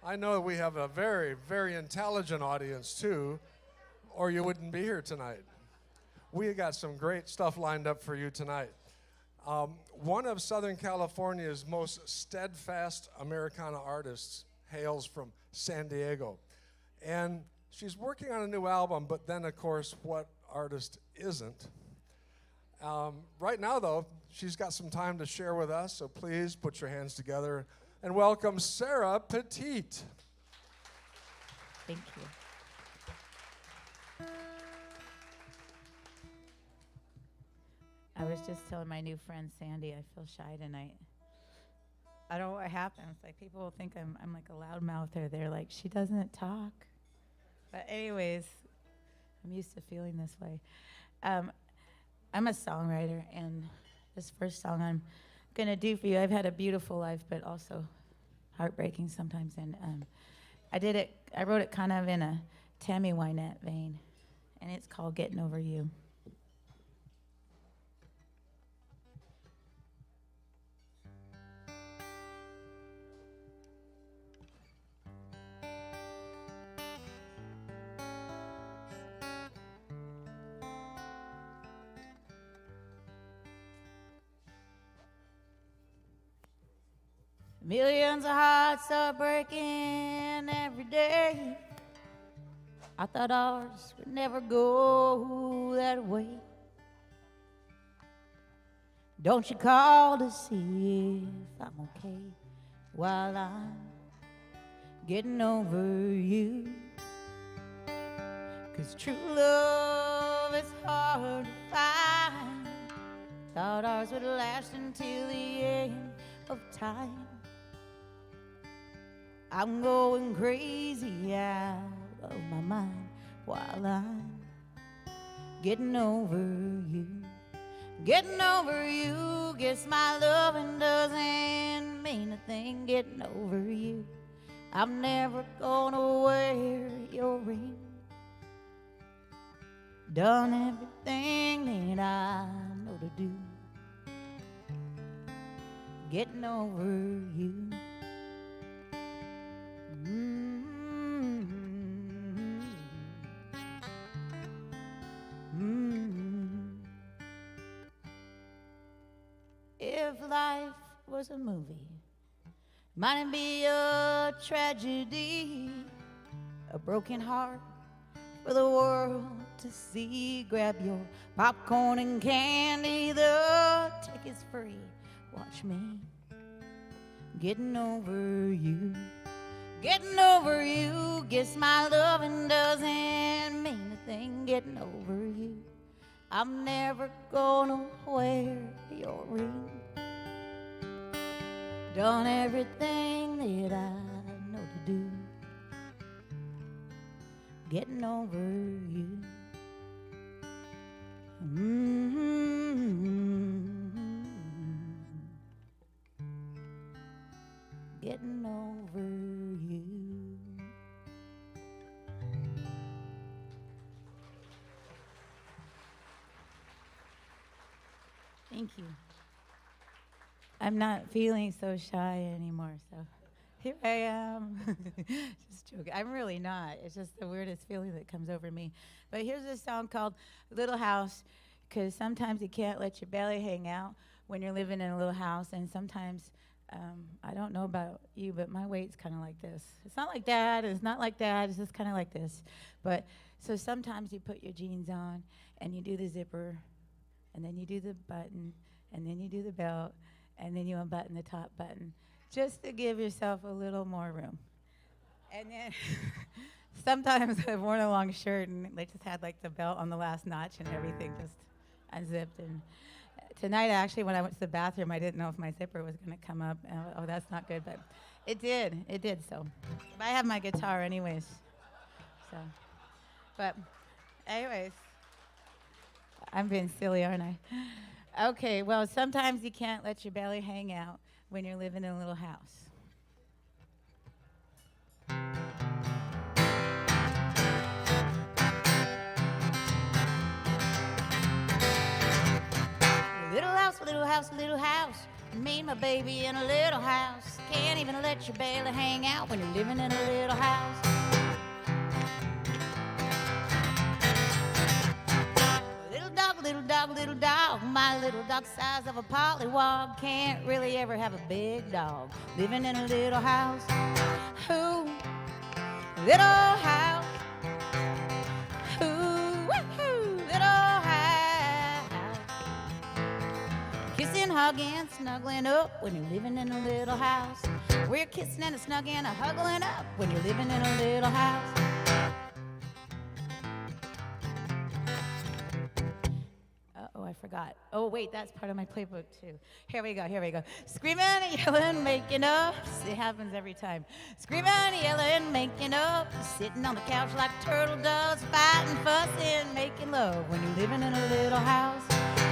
I know we have a very, very intelligent audience too, or you wouldn't be here tonight. We got some great stuff lined up for you tonight. One of Southern California's most steadfast Americana artists hails from San Diego. And she's working on a new album, but then, of course, what artist isn't? Right now, though, she's got some time to share with us, so please put your hands together and welcome Sarah Petite. Thank you. I was just telling my new friend Sandy I feel shy tonight. I don't know what happens. Like, people will think I'm like a loudmouther. They're like, she doesn't talk. But anyways, I'm used to feeling this way. I'm a songwriter, and this first song I'm gonna do for you, I've had a beautiful life, but also heartbreaking sometimes. And I wrote it kind of in a Tammy Wynette vein, and it's called Getting Over You. Millions of hearts are breaking every day. I thought ours would never go that way. Don't you call to see if I'm okay while I'm getting over you. 'Cause true love is hard to find. Thought ours would last until the end of time. I'm going crazy out of my mind while I'm getting over you. Getting over you, guess my loving doesn't mean a thing. Getting over you, I'm never gonna wear your ring. Done everything that I know to do. Getting over you. If life was a movie, might it be a tragedy, a broken heart for the world to see. Grab your popcorn and candy, the ticket's free. Watch me getting over you. Getting over you, guess my loving doesn't mean a thing. Getting over you, I'm never gonna wear your ring. Done everything that I know to do. Getting over you. Getting over you. Thank you. I'm not feeling so shy anymore, so here I am. Just joking. I'm really not. It's just the weirdest feeling that comes over me. But here's a song called Little House, because sometimes you can't let your belly hang out when you're living in a little house, and sometimes I don't know about you, but my weight's kind of like this. It's not like that, it's not like that, it's just kind of like this. But so sometimes you put your jeans on, and you do the zipper, and then you do the button, and then you do the belt, and then you unbutton the top button, just to give yourself a little more room. And then sometimes I've worn a long shirt, and they just had like the belt on the last notch, and everything just unzipped. And tonight, actually, when I went to the bathroom, I didn't know if my zipper was going to come up. Oh, that's not good, but it did. It did, so. But I have my guitar anyways. So, but anyways, I'm being silly, aren't I? Okay, well, sometimes you can't let your belly hang out when you're living in a little house. Little house, little house, little house. Me and my baby in a little house. can't even let your belly hang out when you're living in a little house. Little dog, little dog, my little dog size of a pollywog can't really ever have a big dog living in a little house. Ooh, little house. Ooh, woo-hoo, little house. Kissing, hugging, snuggling up when you're living in a little house. We're kissing and a snuggling and a huggling up when you're living in a little house. I forgot. Oh, wait, that's part of my playbook, too. Here we go. Screaming and yelling, making up. It happens every time. Screaming and yelling, making up. Sitting on the couch like a turtle does. Fighting, fussing, making love when you're living in a little house.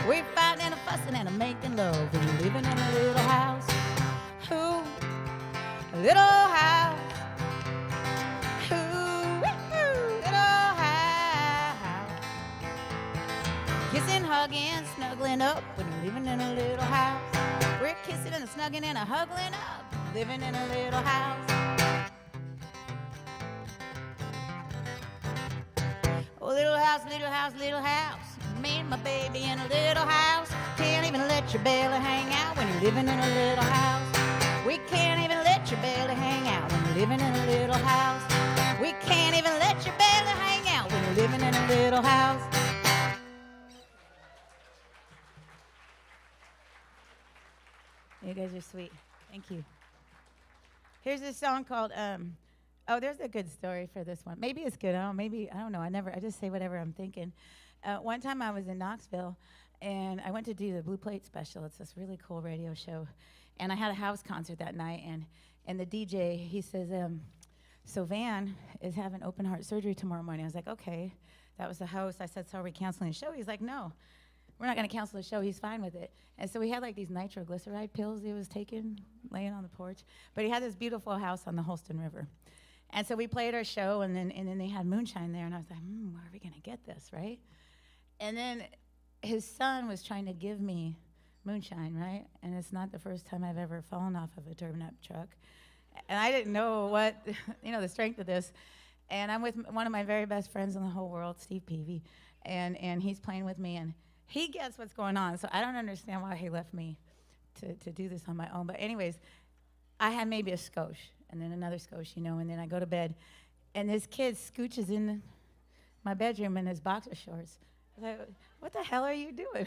We're fighting and a fussing and a making love when you're living in a little house. Ooh, a little house. Kissing, hugging, snuggling up when you're living in a little house. We're kissing and a snuggling and a huggling up, living in a little house. Oh, little house, little house, little house. Me and my baby in a little house. Can't even let your belly hang out when you're living in a little house. We can't even let your belly hang out when you're living in a little house. We can't even let your belly hang out when you're living in a little house. You guys are sweet. Thank you. Here's this song called, oh, there's a good story for this one. Maybe it's good. I don't know. I just say whatever I'm thinking. One time I was in Knoxville, and I went to do the Blue Plate special. It's this really cool radio show. And I had a house concert that night, and the DJ, he says, so Van is having open heart surgery tomorrow morning. I was like, okay. That was the host. I said, so are we canceling the show? He's like, no. We're not going to cancel the show. He's fine with it. And so we had like these nitroglyceride pills he was taking, laying on the porch. But he had this beautiful house on the Holston River. And so we played our show, and then they had moonshine there. And I was like, where are we going to get this, right? And then his son was trying to give me moonshine, right? And it's not the first time I've ever fallen off of a turbine-up truck. And I didn't know what, the strength of this. And I'm with one of my very best friends in the whole world, Steve Peavy. And he's playing with me, and he gets what's going on, so I don't understand why he left me to do this on my own. But anyways, I had maybe a skosh, and then another skosh, and then I go to bed, and this kid scooches in my bedroom in his boxer shorts. I was like, what the hell are you doing?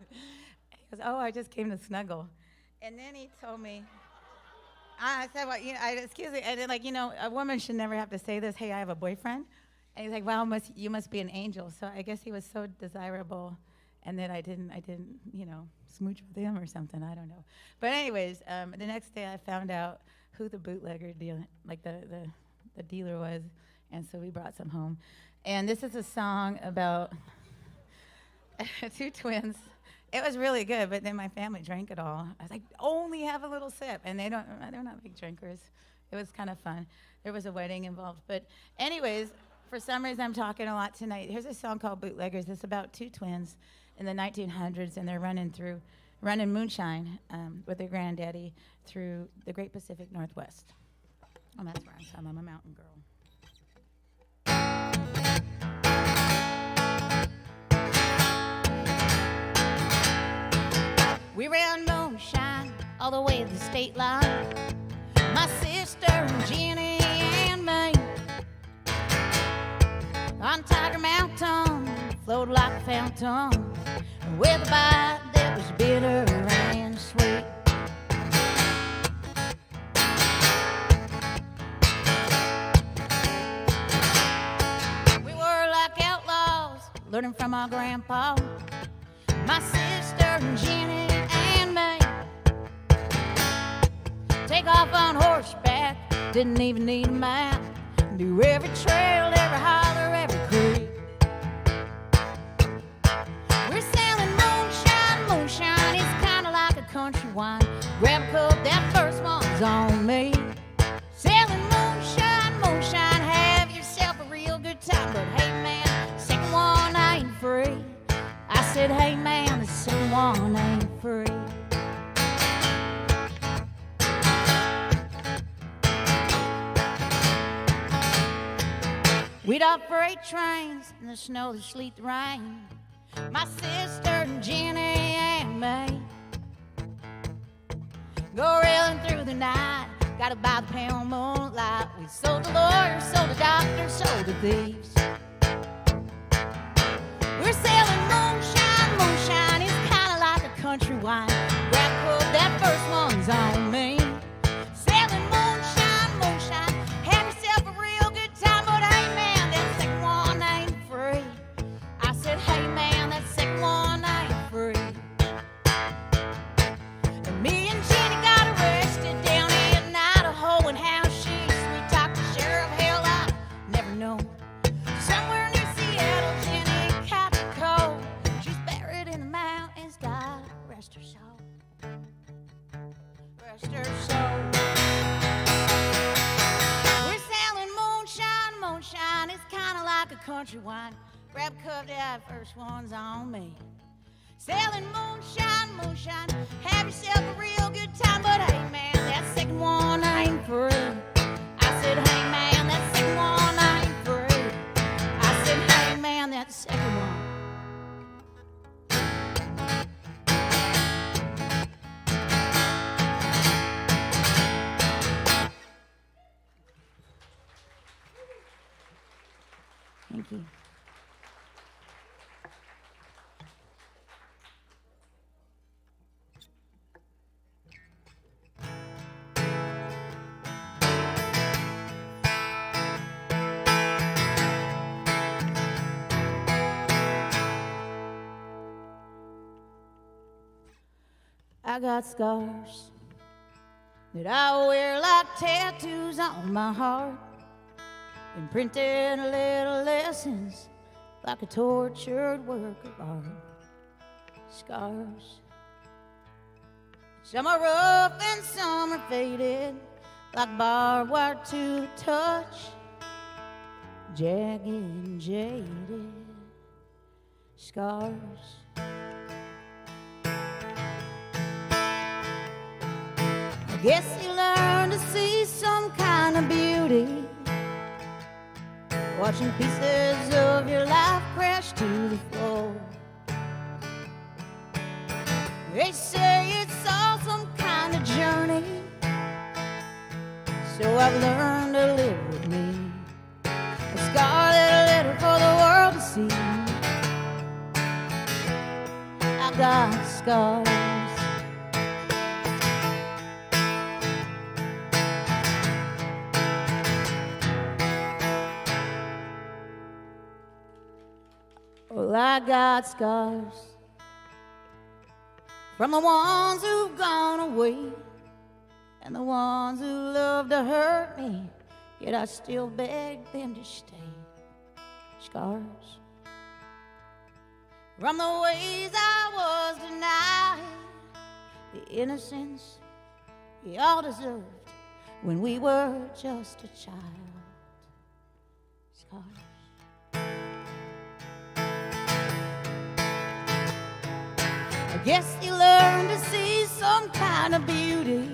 He goes, oh, I just came to snuggle. And then he told me, I said, well, excuse me, and then a woman should never have to say this, hey, I have a boyfriend. And he's like, wow, you must be an angel. So I guess he was so desirable, and that I didn't, smooch with him or something. I don't know. But anyways, the next day I found out who the bootlegger the dealer was, and so we brought some home. And this is a song about two twins. It was really good, but then my family drank it all. I was like, only have a little sip, and they're not big drinkers. It was kind of fun. There was a wedding involved. But anyways, for some reason, I'm talking a lot tonight. Here's a song called Bootleggers. It's about two twins in the 1900s, and they're running moonshine with their granddaddy through the Great Pacific Northwest. Oh, that's where I'm from. I'm a mountain girl. We ran moonshine all the way to the state line. My sister, Jenny, and me. On Tiger Mountain, flowed like a fountain, with a bite that was bitter and sweet. We were like outlaws, learning from our grandpa. My sister, Jenny, and me. Take off on horseback, didn't even need a map. Do every trail, every holler, every creek. We're selling moonshine, moonshine. It's kind of like a country wine. Grab a cup, that first one's on me. Selling moonshine, moonshine. Have yourself a real good time. But hey man, second one ain't free. I said, hey man, the second one ain't free. We'd off freight trains in the snow, the sleet, the rain. My sister and Jenny and me go reeling through the night. Got to buy the pale moonlight. We sold the lawyers, sold the doctors, sold the thieves. We're selling moonshine, moonshine. It's kind of like a country wine. Grab a cup, that first one's on me. Selling moonshine, moonshine. Have yourself a real good time, but hey man, that second one ain't free. I said, hey man, that second one ain't free. And me and Jenny got arrested down in Idaho, and how she sweet talked the sheriff. Hell, I never know. Somewhere near Seattle, Jenny caught the cold. She's buried in the mountains. God rest her soul. Rest her soul. We're selling moonshine, moonshine. It's kind of like a country wine. Grab a cup, that first one's on me. Selling moonshine, moonshine. Have yourself a real good time, but hey man, that second one ain't free. I said, hey man, that second one ain't free. I said, hey man, that second one. Thank you. I got scars that I wear like tattoos on my heart, imprinted little lessons like a tortured work of art. Scars, some are rough and some are faded, like barbed wire to the touch, jagged and jaded. Scars. I guess you learn to see some kind of beauty, watching pieces of your life crash to the floor. They say it's all some kind of journey, so I've learned to live with me, a scarlet letter for the world to see. I've got scars. Well, I got scars from the ones who've gone away and the ones who love to hurt me, yet I still beg them to stay. Scars from the ways I was denied, the innocence we all deserved when we were just a child. Scars. I guess you learn to see some kind of beauty,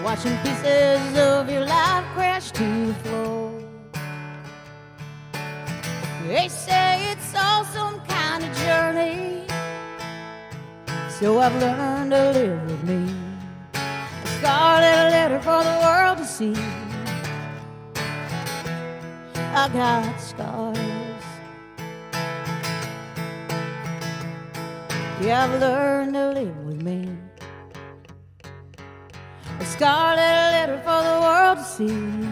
watching pieces of your life crash to the floor. They say it's all some kind of journey, so I've learned to live with me, a scarlet letter for the world to see. I got scars. Yeah, I've learned to live with me, a scarlet letter for the world to see.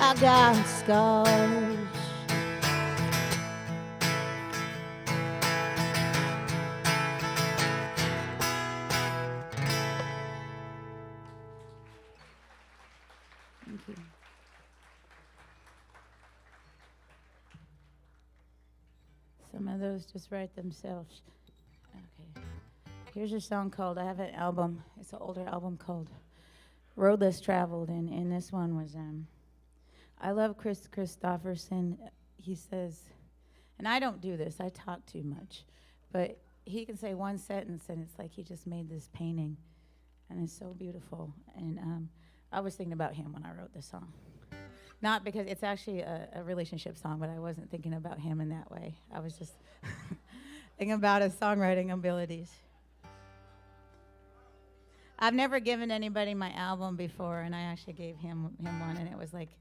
I got scars. Thank you. Some of those just write themselves. Okay. Here's a song called, I have an album, it's an older album called Road Less Traveled, and this one was, I love Chris Christopherson. He says, and I don't do this, I talk too much, but he can say one sentence and it's like he just made this painting, and it's so beautiful. And I was thinking about him when I wrote this song. Not because it's actually a relationship song, but I wasn't thinking about him in that way. I was just thinking about his songwriting abilities. I've never given anybody my album before, and I actually gave him one, and it was like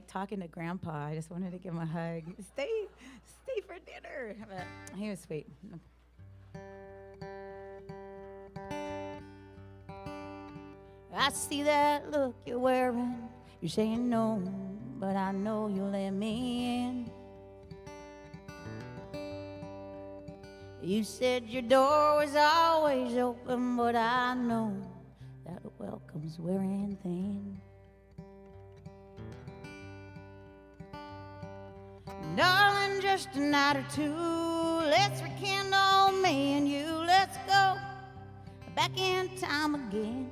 talking to Grandpa. I just wanted to give him a hug. Stay for dinner. But he was sweet. I see that look you're wearing. You're saying no, but I know you'll let me in. You said your door was always open, but I know that welcome's wearing thin. Darling, just a night or two, let's rekindle me and you. Let's go back in time again.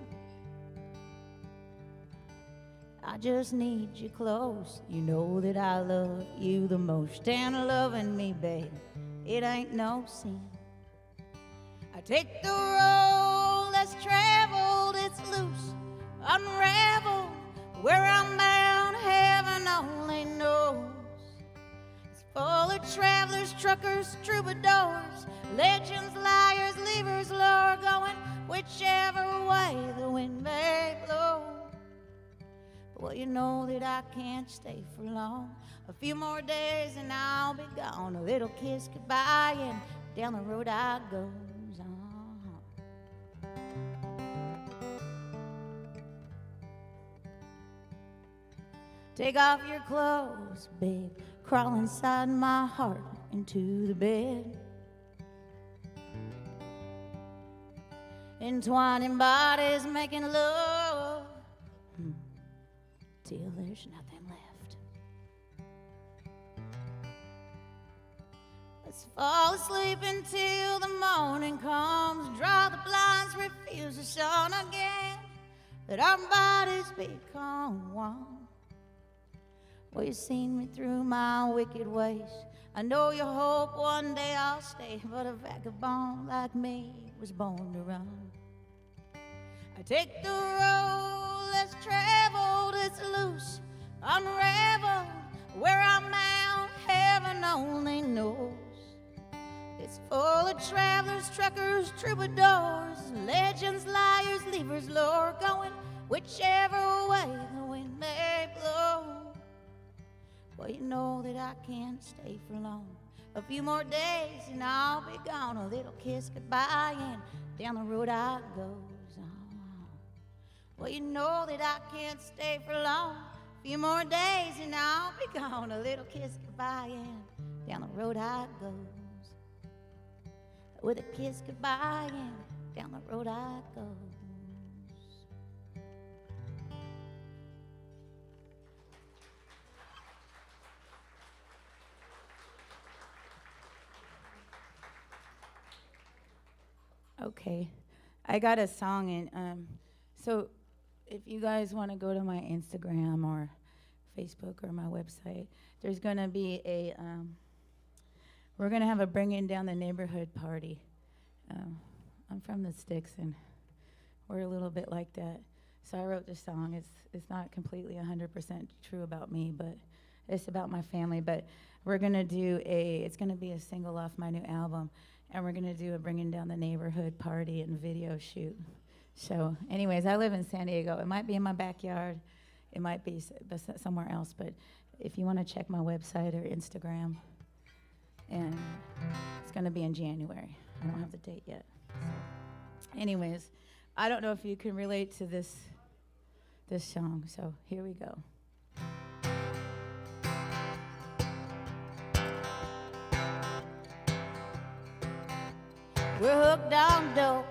I just need you close. You know that I love you the most, and loving me, babe, it ain't no sin. I take the road less traveled, it's loose, unraveled. Where I'm bound, heaven only knows. It's full of travelers, truckers, troubadours, legends, liars, leavers, lure, going whichever way the wind may blow. Well, you know that I can't stay for long. A few more days and I'll be gone. A little kiss goodbye and down the road I goes on. Take off your clothes, babe. Crawl inside my heart into the bed. Entwining bodies making love till there's nothing left. Let's fall asleep until the morning comes. Draw the blinds, refuse the sun again. Let our bodies become one. Well, you've seen me through my wicked ways. I know you hope one day I'll stay, but a vagabond like me was born to run. I take the road less traveled, it's loose, unraveled. Where I'm bound, heaven only knows. It's full of travelers, truckers, troubadours, legends, liars, leavers, lure, going whichever way the wind may blow. Well, you know that I can't stay for long. A few more days and I'll be gone. A little kiss goodbye and down the road I goes on. Well, you know that I can't stay for long. A few more days and I'll be gone. A little kiss goodbye and down the road I goes. With a kiss goodbye and down the road I goes. Okay, I got a song, and so if you guys want to go to my Instagram or Facebook or my website, there's going to be a, we're going to have a Bringing Down the Neighborhood party. I'm from the Sticks, and we're a little bit like that. So I wrote this song. It's not completely 100% true about me, but it's about my family. But we're going to do it's going to be a single off my new album. And we're going to do a Bringing Down the Neighborhood party and video shoot. So anyways, I live in San Diego. It might be in my backyard. It might be somewhere else. But if you want to check my website or Instagram, and it's going to be in January. I don't have the date yet. So anyways, I don't know if you can relate to this song. So here we go. We're hooked on dope,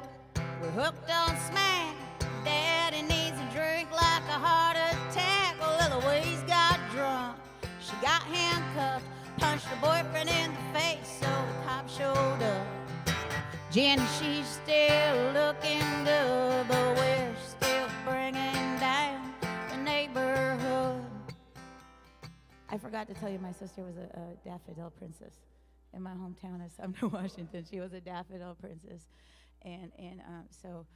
we're hooked on smack. Daddy needs a drink like a heart attack. Well, Eloise got drunk, she got handcuffed, punched her boyfriend in the face, so the cop showed up. Jenny, she's still looking good, but we're still bringing down the neighborhood. I forgot to tell you, my sister was a daffodil princess. In my hometown of Sumner, Washington. She was a daffodil princess. And so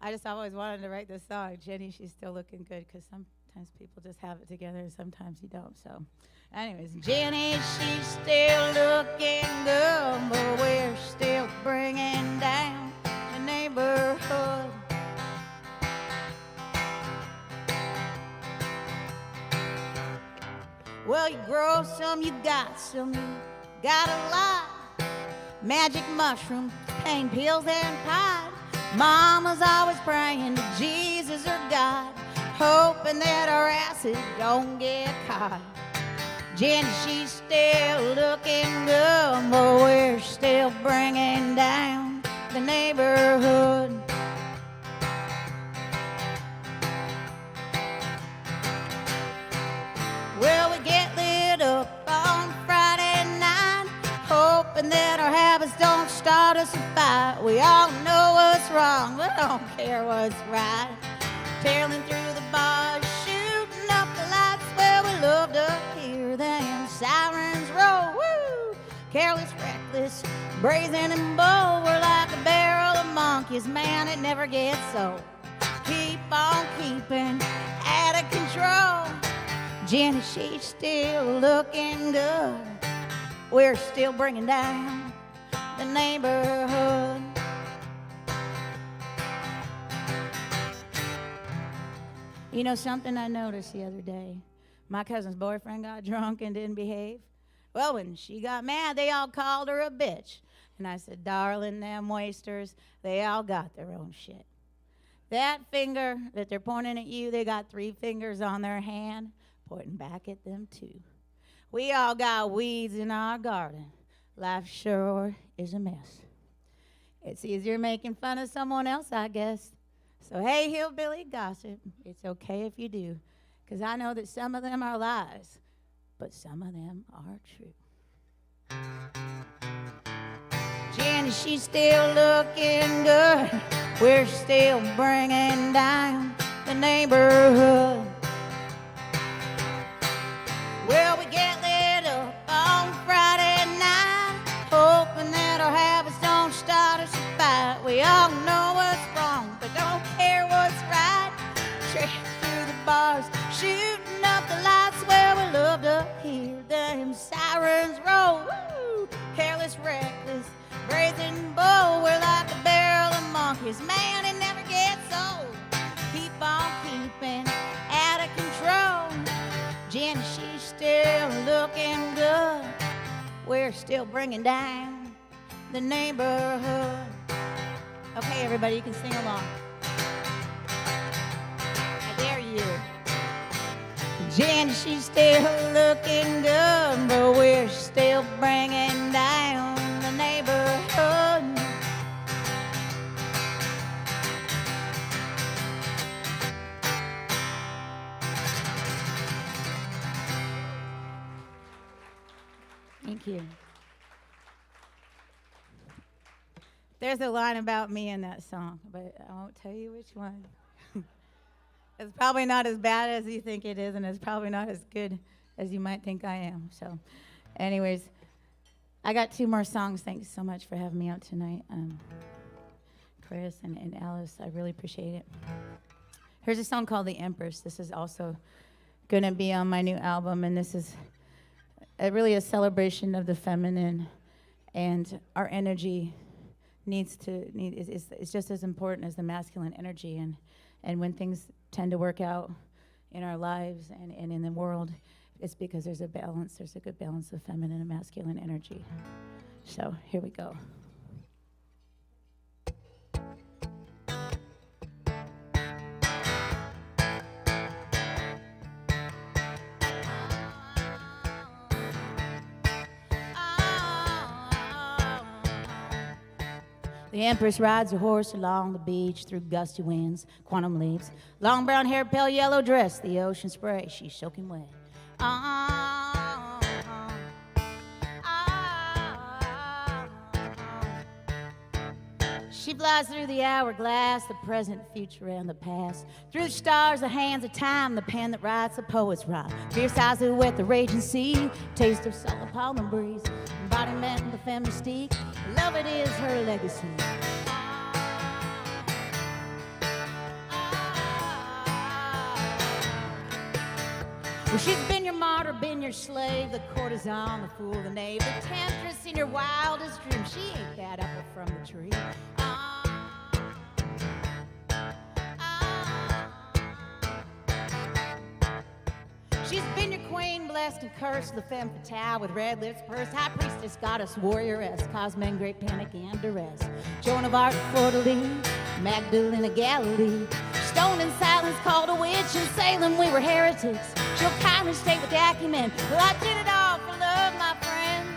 I just always wanted to write this song. Jenny, she's still looking good, because sometimes people just have it together and sometimes you don't. So, anyways, Jenny, she's still looking good, but we're still bringing down the neighborhood. Well, you grow some, you got some, you got a lot. Magic mushrooms, pain pills, and pie. Mama's always praying to Jesus or God, hoping that our acid don't get caught. Jenny, she's still looking good, but we're still bringing down the neighborhood. Well, we get lit up on Friday night, hoping that our habits don't start us a fight. We all know what's wrong, we don't care what's right. Tailing through the bars, shooting up the lights, where we love to hear them sirens roll. Woo! Careless, reckless, brazen and bold. We're like a barrel of monkeys, man, it never gets old. Keep on keeping out of control. Jenny, she's still looking good. We're still bringing down the neighborhood. You know something I noticed the other day? My cousin's boyfriend got drunk and didn't behave. Well, when she got mad, they all called her a bitch. And I said, darling, them wasters, they all got their own shit. That finger that they're pointing at you, they got 3 fingers on their hand, pointing back at them too. We all got weeds in our garden. Life sure is a mess. It's easier making fun of someone else, I guess. So hey, hillbilly gossip, it's okay if you do, because I know that some of them are lies, but some of them are true. Jenny, she's still looking good. We're still bringing down the neighborhood. Well, we get lit up on Friday night, hoping that our habits don't start us a fight. We all know what's wrong, but don't care what's right. Straight through the bars, shooting up the lights, where we love to hear them sirens roll. Woo! Careless, reckless, brazen, bold. We're like a barrel of monkeys, man, it never gets old. Keep on keeping out of control. Jenny, she's still looking good. We're still bringing down the neighborhood. Okay, everybody, you can sing along. I dare you. Jenny, she's still looking good, but we're still bringing down the neighborhood. Thank you. There's a line about me in that song, but I won't tell you which one. It's probably not as bad as you think it is, and it's probably not as good as you might think I am. So, anyways, I got 2 more songs. Thanks so much for having me out tonight. Chris and Alice, I really appreciate it. Here's a song called The Empress. This is also going to be on my new album, and this is really a celebration of the feminine, and our energy is just as important as the masculine energy, and when things tend to work out in our lives and in the world, it's because there's a good balance of feminine and masculine energy. So here we go. The Empress rides a horse along the beach through gusty winds, quantum leaves. Long brown hair, pale yellow dress, the ocean spray, she's soaking wet. She flies through the hourglass, the present, future, and the past. Through the stars, the hands of time, the pen that writes a poet's rhyme. Fierce eyes that wet the raging sea, taste of salt upon the breeze. Embodiment of the femme mystique, love it is her legacy. Well, she's been your martyr, been your slave, the courtesan, the fool, the knave, the temptress in your wildest dream. She ain't that apple from the tree. She's been your queen, blessed and cursed, the femme fatale with red lips pursed, high priestess, goddess, warrioress, cause men great panic and duress. Joan of Arc, Fleur de Lis, Magdalene of Galilee, stoned in silence, called a witch in Salem, we were heretics. She'll kindly state with acumen, well, I did it all for love, my friend.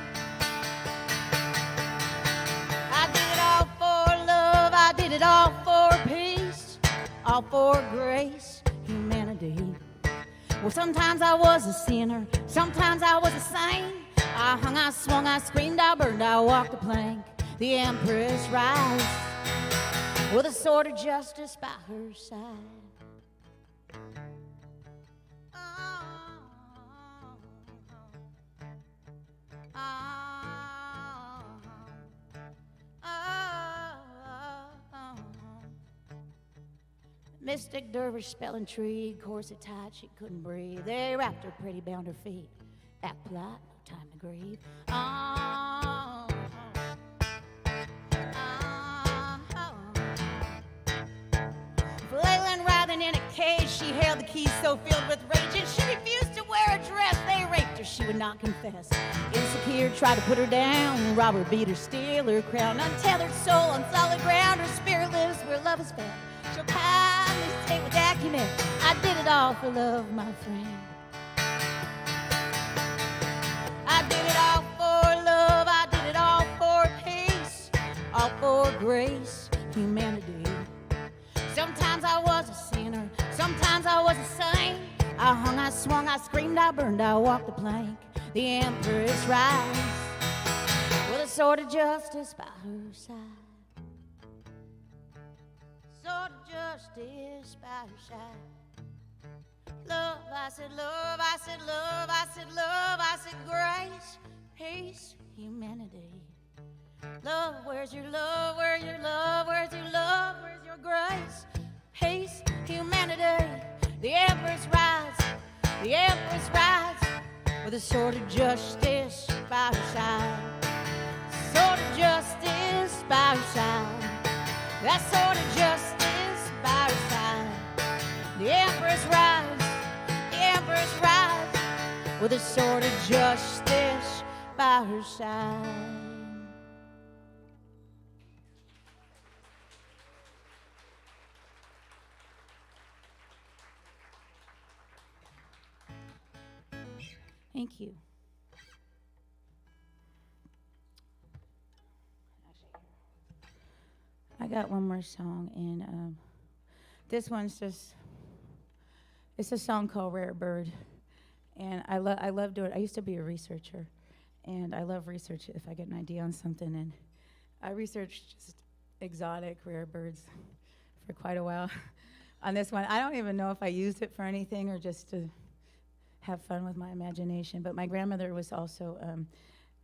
I did it all for love, I did it all for peace, all for grace, humanity. Well, sometimes I was a sinner, sometimes I was a saint. I hung, I swung, I screamed, I burned, I walked the plank. The Empress rides with a sword of justice by her side. Mystic dervish spell intrigue, corset tight, she couldn't breathe. They wrapped her pretty, bound her feet. Act polite, no time to grieve. Flailing, writhing in a cage, she held the keys so filled with rage, and she refused to wear a dress. They raped her, she would not confess. Insecure, tried to put her down, rob her, beat her, steal her crown. Untethered soul on solid ground, her spirit lives where love is found. She'll kindly state with acumen, I did it all for love, my friend. I did it all for love, I did it all for peace, all for grace, humanity. Sometimes I was a sinner, sometimes I was a saint. I hung, I swung, I screamed, I burned, I walked the plank. The Empress rides with a sword of justice by her side. Sword of justice by her side. Love, I said love, I said love, I said love, I said grace, peace, humanity. Love, where's your love, where's your love, where's your love, where's your grace, peace, humanity. The Empress rides, the Empress rides with a sword of justice by her side. Sword of justice by her side. That sword of justice by her side. The Empress rides, the Empress rides with a sword of justice by her side. Thank you. I got one more song, and this one's it's a song called Rare Bird. And I love doing it. I used to be a researcher, and I love research if I get an idea on something. And I researched just exotic rare birds for quite a while. On this one, I don't even know if I used it for anything or just to have fun with my imagination. But my grandmother was also,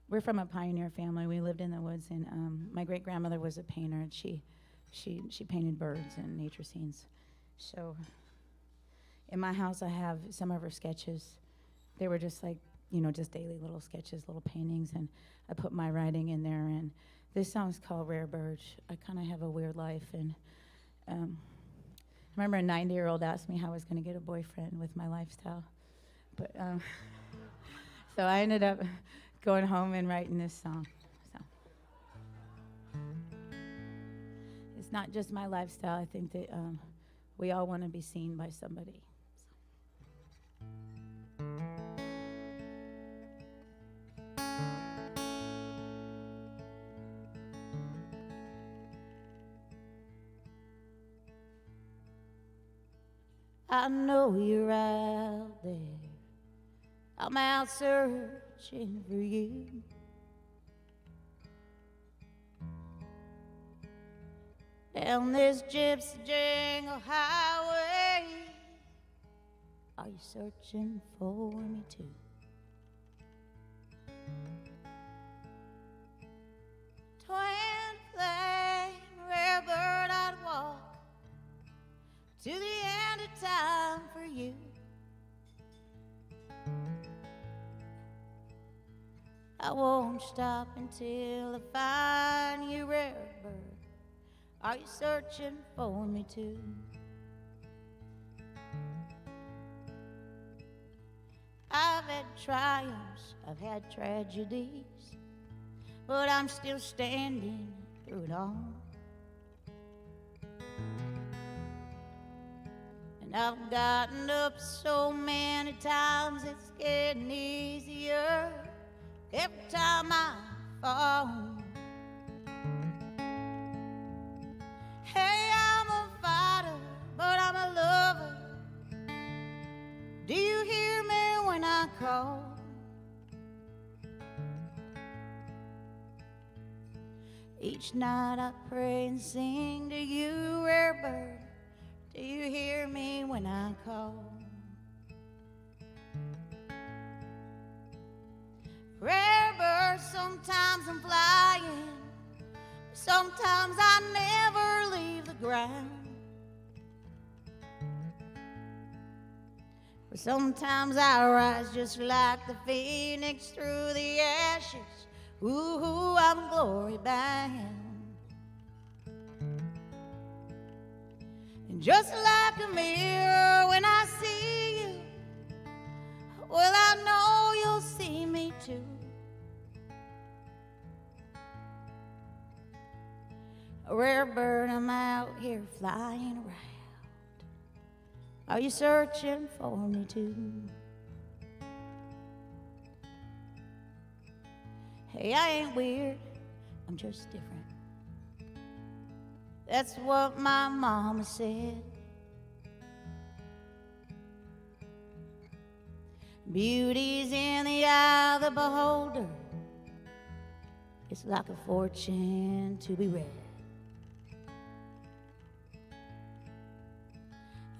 we're from a pioneer family. We lived in the woods, and my great-grandmother was a painter, and she painted birds and nature scenes. So in my house, I have some of her sketches. They were just like, just daily little sketches, little paintings, and I put my writing in there. And this song's called Rare Bird. I kind of have a weird life, and I remember a 90-year-old asked me how I was going to get a boyfriend with my lifestyle. But so I ended up going home and writing this song. So it's not just my lifestyle. I think that we all want to be seen by somebody. I know you're out there. I'm out searching for you. Down this gypsy jangle highway, are you searching for me too? Twin flame, rare bird, I'd walk to the end of time for you. I won't stop until I find you, rare bird. Are you searching for me too? I've had triumphs, I've had tragedies, but I'm still standing through it all. And I've gotten up so many times it's getting easier every time I fall. Hey, I'm a fighter, but I'm a lover. Do you hear me when I call? Each night I pray and sing to you, rare bird. Do you hear me when I call? Rare bird, sometimes I'm flying, sometimes I never leave the ground. But sometimes I rise just like the phoenix through the ashes. Ooh, I'm glory bound. And just like a mirror when I see you, well, I know you'll see me too. A rare bird, I'm out here flying around. Are you searching for me too? Hey, I ain't weird, I'm just different. That's what my mama said. Beauty's in the eye of the beholder. It's like a fortune to be read.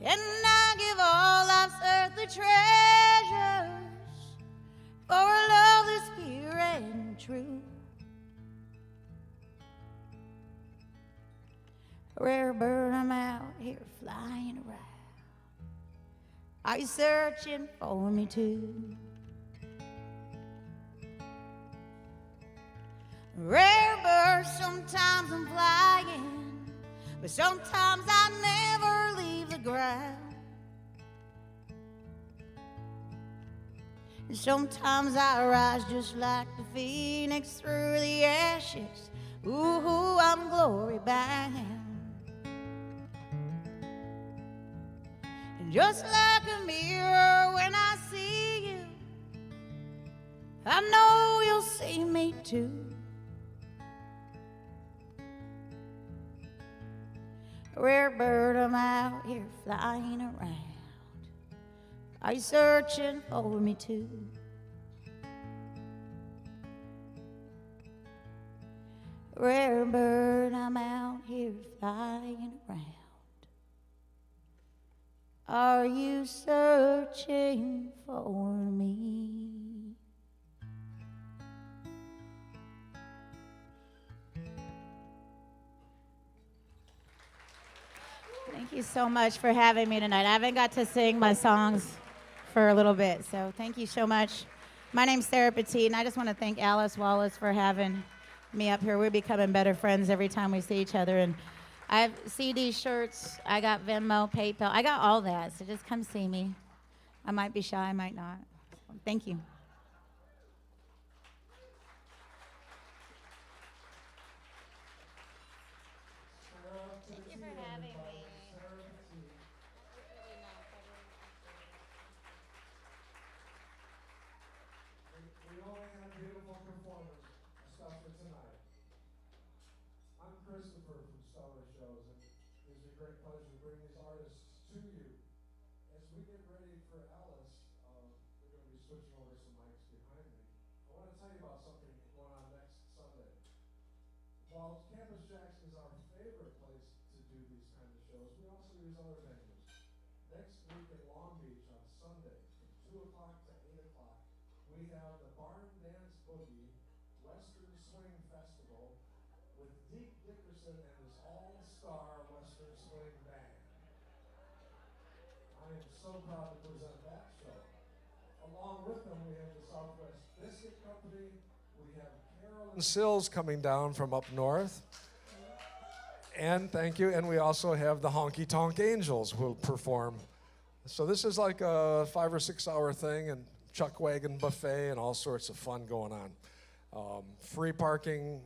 And I give all life's earthly treasures for a love that's pure and true. Rare bird, I'm out here flying around. Are you searching for me too? Rare bird, sometimes I'm flying, but sometimes I never leave the ground. And sometimes I rise just like the phoenix through the ashes. Ooh, I'm glory bound. And just like a mirror when I see you, I know you'll see me too. Rare bird, I'm out here flying around. Are you searching for me too? Rare bird, I'm out here flying around. Are you searching for me? Thank you so much for having me tonight. I haven't got to sing my songs for a little bit, so thank you so much. My name's Sarah Petit, and I just want to thank Alice Wallace for having me up here. We're becoming better friends every time we see each other, and I have CD shirts, I got Venmo, PayPal, I got all that, so just come see me. I might be shy, I might not. So, thank you. Thank you for having me. We only have beautiful performers, especially tonight. I'm Christopher from Stellar Shows, and it gives me great pleasure to bring these artists to you. As we get ready for Alice, we're going to be switching over some mics behind me. I want to tell you about something going on next Sunday. While Campus Jackson is our favorite place to do these kind of shows, we also use other venues. Next week in Long Beach on Sunday, from 2 o'clock to 8 o'clock, we have the Barn Dance Boogie Western Swing Festival with Deke Dickerson and his all-star Western Swing Band. I am so proud to present that show. Along with them, we have the Southwest Biscuit Company, And Sills coming down from up north. And thank you. And we also have the Honky Tonk Angels who will perform. So this is like a 5 or 6 hour thing, and chuck wagon buffet and all sorts of fun going on. Free parking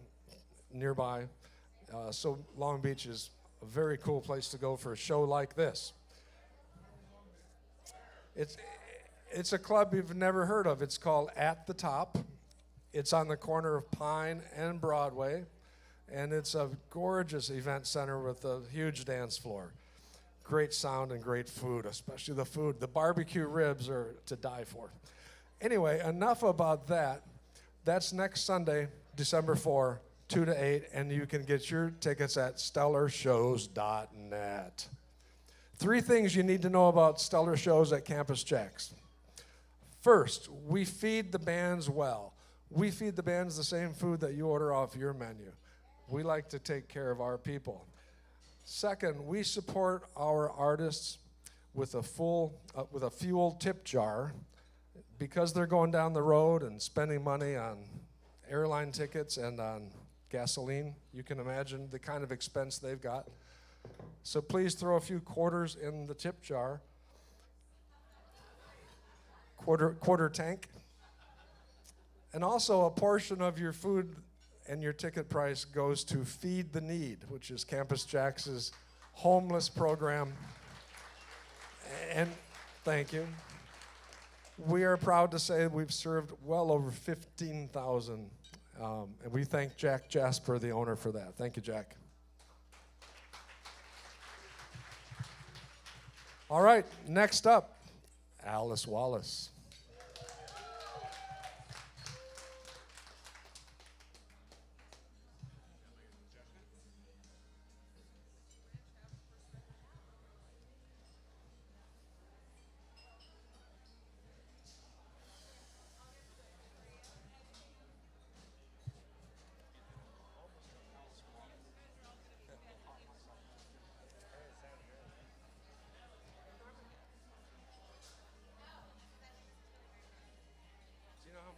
nearby. So Long Beach is a very cool place to go for a show like this. It's a club you've never heard of. It's called At the Top. It's on the corner of Pine and Broadway, and it's a gorgeous event center with a huge dance floor. Great sound and great food, especially the food. The barbecue ribs are to die for. Anyway, enough about that. That's next Sunday, December 4, 2 to 8, and you can get your tickets at stellarshows.net. 3 things you need to know about Stellar Shows at Campus Jack's. First, we feed the bands well. We feed the bands the same food that you order off your menu. We like to take care of our people. Second, we support our artists with a fuel tip jar because they're going down the road and spending money on airline tickets and on gasoline. You can imagine the kind of expense they've got. So please throw a few quarters in the tip jar. Quarter tank. And also a portion of your food and your ticket price goes to Feed the Need, which is Campus Jack's homeless program. And thank you. We are proud to say we've served well over 15,000. And we thank Jack Jasper, the owner, for that. Thank you, Jack. All right, next up, Alice Wallace.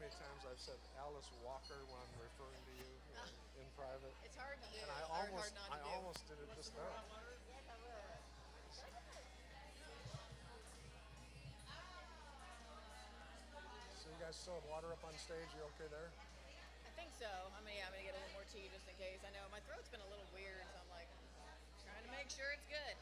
Times I've said Alice Walker when I'm referring to you in private. It's hard to do. And I almost did it just now. So you guys still have water up on stage? You okay there? I think so. I'm gonna get a little more tea just in case. I know my throat's been a little weird, so I'm like trying to make sure it's good.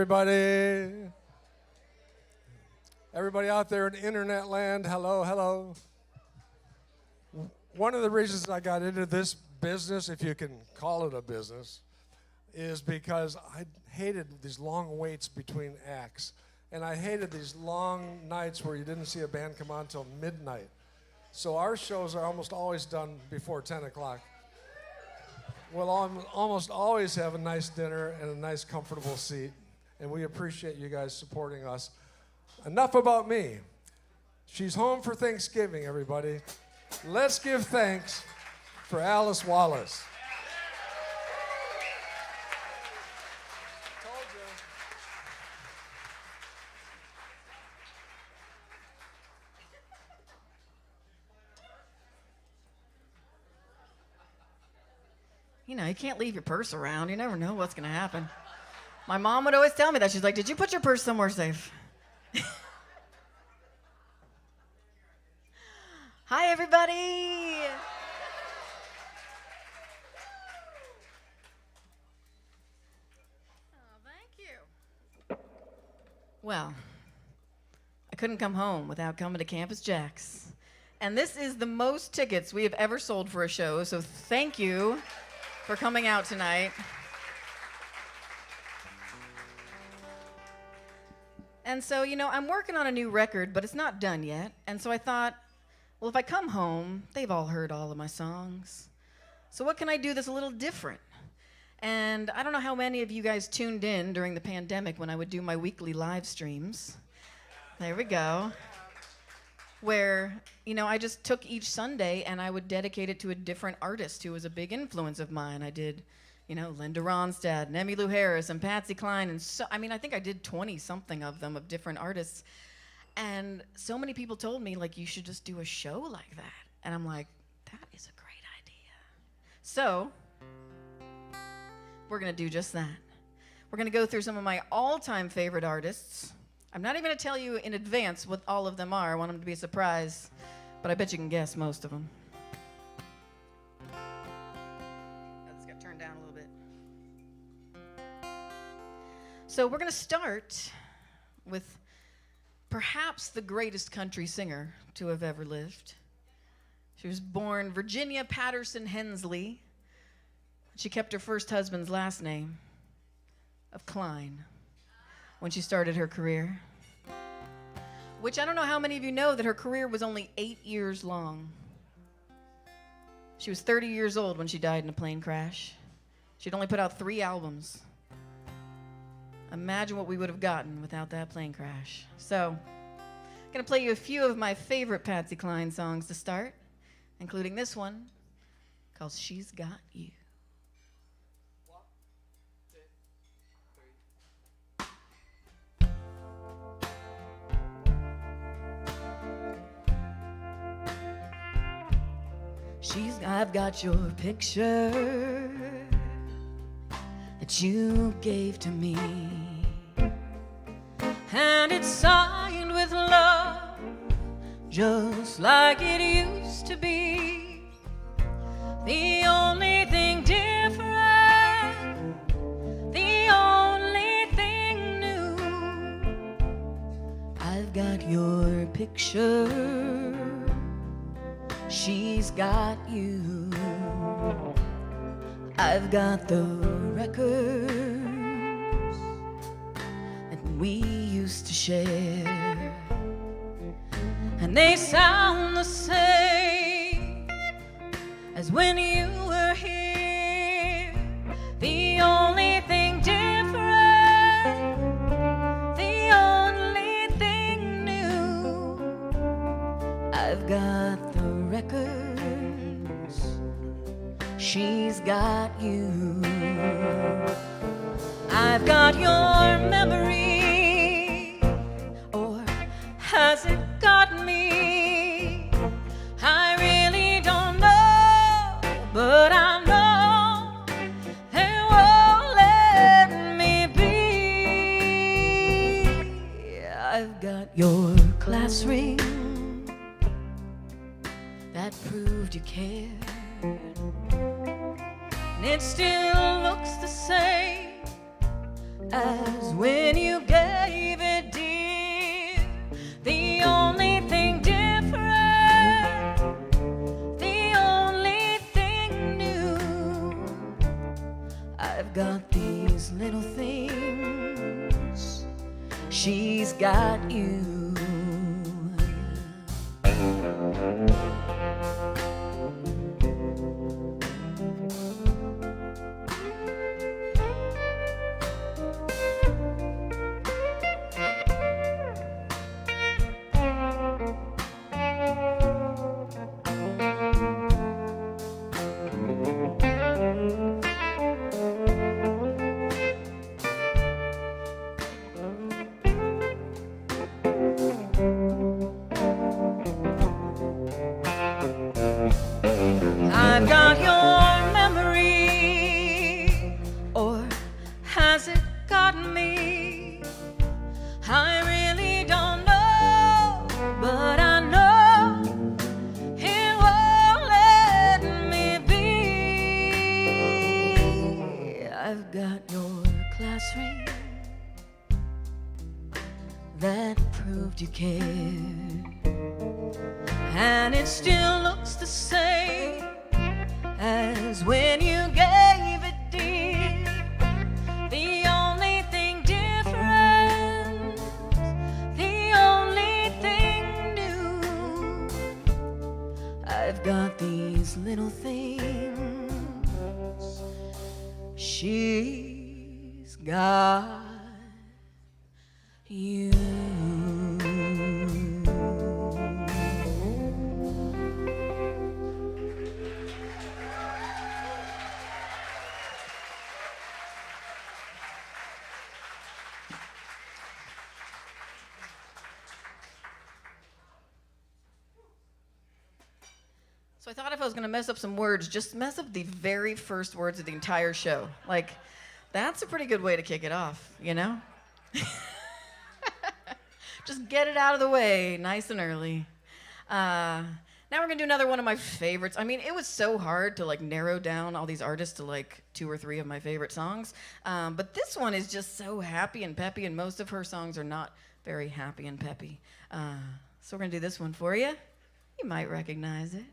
everybody. Everybody out there in internet land, hello, hello. One of the reasons I got into this business, if you can call it a business, is because I hated these long waits between acts. And I hated these long nights where you didn't see a band come on till midnight. So our shows are almost always done before 10 o'clock. We'll almost always have a nice dinner and a nice comfortable seat. And we appreciate you guys supporting us. Enough about me. She's home for Thanksgiving, everybody. Let's give thanks for Alice Wallace. You know, you can't leave your purse around. You never know what's going to happen. My mom would always tell me that. She's like, did you put your purse somewhere safe? Hi, everybody. Oh, thank you. Well, I couldn't come home without coming to Campus Jack's. And this is the most tickets we have ever sold for a show, so thank you for coming out tonight. And so, you know, I'm working on a new record, but it's not done yet. And so I thought, well, if I come home, they've all heard all of my songs. So what can I do that's a little different? And I don't know how many of you guys tuned in during the pandemic when I would do my weekly live streams. There we go. Where, you know, I just took each Sunday and I would dedicate it to a different artist who was a big influence of mine. I did, you know, Linda Ronstadt and Emmylou Harris and Patsy Cline, and so, I mean, I think I did 20-something of them, of different artists. And so many people told me, like, you should just do a show like that. And I'm like, that is a great idea. So we're gonna do just that. We're gonna go through some of my all-time favorite artists. I'm not even gonna tell you in advance what all of them are. I want them to be a surprise, but I bet you can guess most of them. This got turned down a little bit. So we're gonna start with perhaps the greatest country singer to have ever lived. She was born Virginia Patterson Hensley. She kept her first husband's last name of Klein when she started her career, which I don't know how many of you know that her career was only 8 years long. She was 30 years old when she died in a plane crash. She'd only put out 3 albums. Imagine what we would have gotten without that plane crash. So, I'm gonna play you a few of my favorite Patsy Cline songs to start, including this one called She's Got You. I've got your picture that you gave to me, and it's signed with love, just like it used to be. The only thing different, the only thing new, I've got your picture, she's got you. I've got the records that we used to share, and they sound the same as when you were here. The only thing different, the only thing new, I've got the records, she's got you. I've got your memory, or has it got me? I really don't know, but I know they won't let me be. I've got your class ring that proved you cared, and it still looks the same as when you gave it, dear. The only thing different, the only thing new, I've got these little things, she's got you. I've got your memory, or has it gotten me? I really don't know, but I know it won't let me be. I've got your class ring that proved you cared, and it still looks the same as when you gave it, dear. The only thing different, the only thing new, I've got these little things, she's got you. So I thought if I was going to mess up some words, just mess up the very first words of the entire show. Like, that's a pretty good way to kick it off, you know? Just get it out of the way nice and early. Now we're going to do another one of my favorites. I mean, it was so hard to, like, narrow down all these artists to, like, 2 or 3 of my favorite songs. But this one is just so happy and peppy, and most of her songs are not very happy and peppy. So we're going to do this one for you. You might recognize it.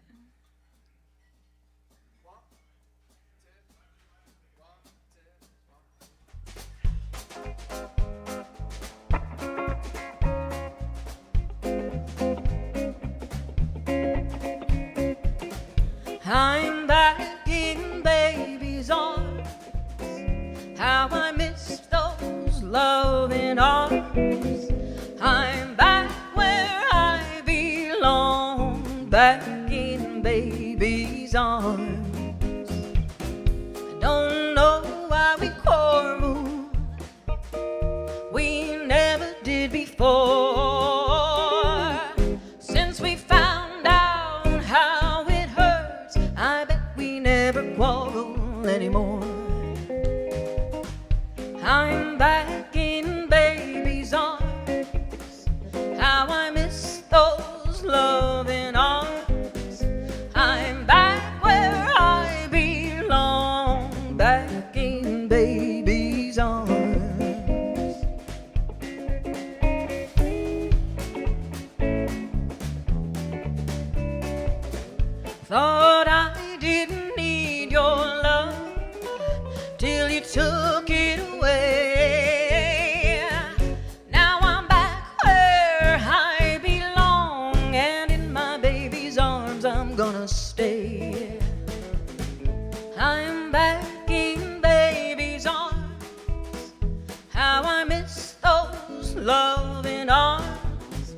I'm back in baby's arms. How I missed those loving arms. I'm back where I belong, back in baby's arms. I don't know why we quarreled, we never did before. Since we found out how it hurts, I bet we never quarrel anymore. I'm back in baby's arms. How I miss those loving arms. I'm back where I belong, back in baby's arms. Thought I didn't need your love till you took it away. Now I'm back where I belong, and in my baby's arms I'm gonna stay. I'm back in baby's arms. How I miss those loving arms.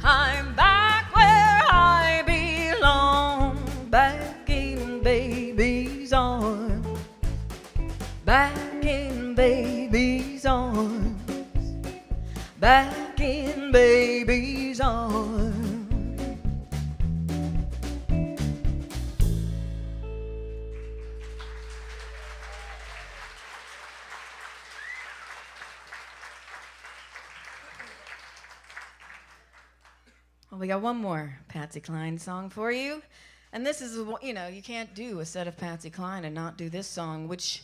I'm back where I belong, back in baby's arms. Back in baby's arms. Back in baby's arms. Well, we got one more Patsy Cline song for you. And this is, you know, you can't do a set of Patsy Cline and not do this song, which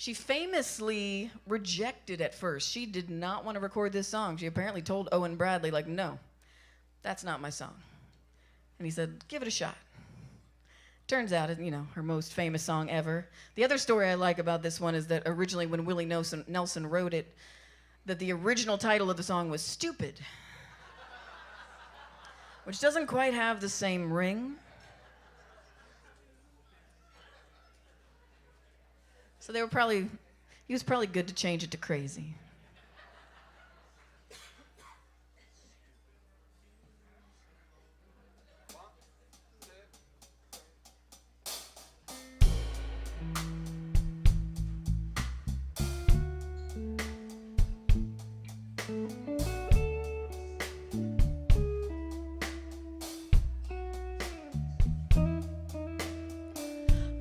She famously rejected at first. She did not want to record this song. She apparently told Owen Bradley, like, no, that's not my song. And he said, give it a shot. Turns out, you know, her most famous song ever. The other story I like about this one is that originally when Willie Nelson wrote it, that the original title of the song was Stupid, which doesn't quite have the same ring. So he was probably good to change it to Crazy.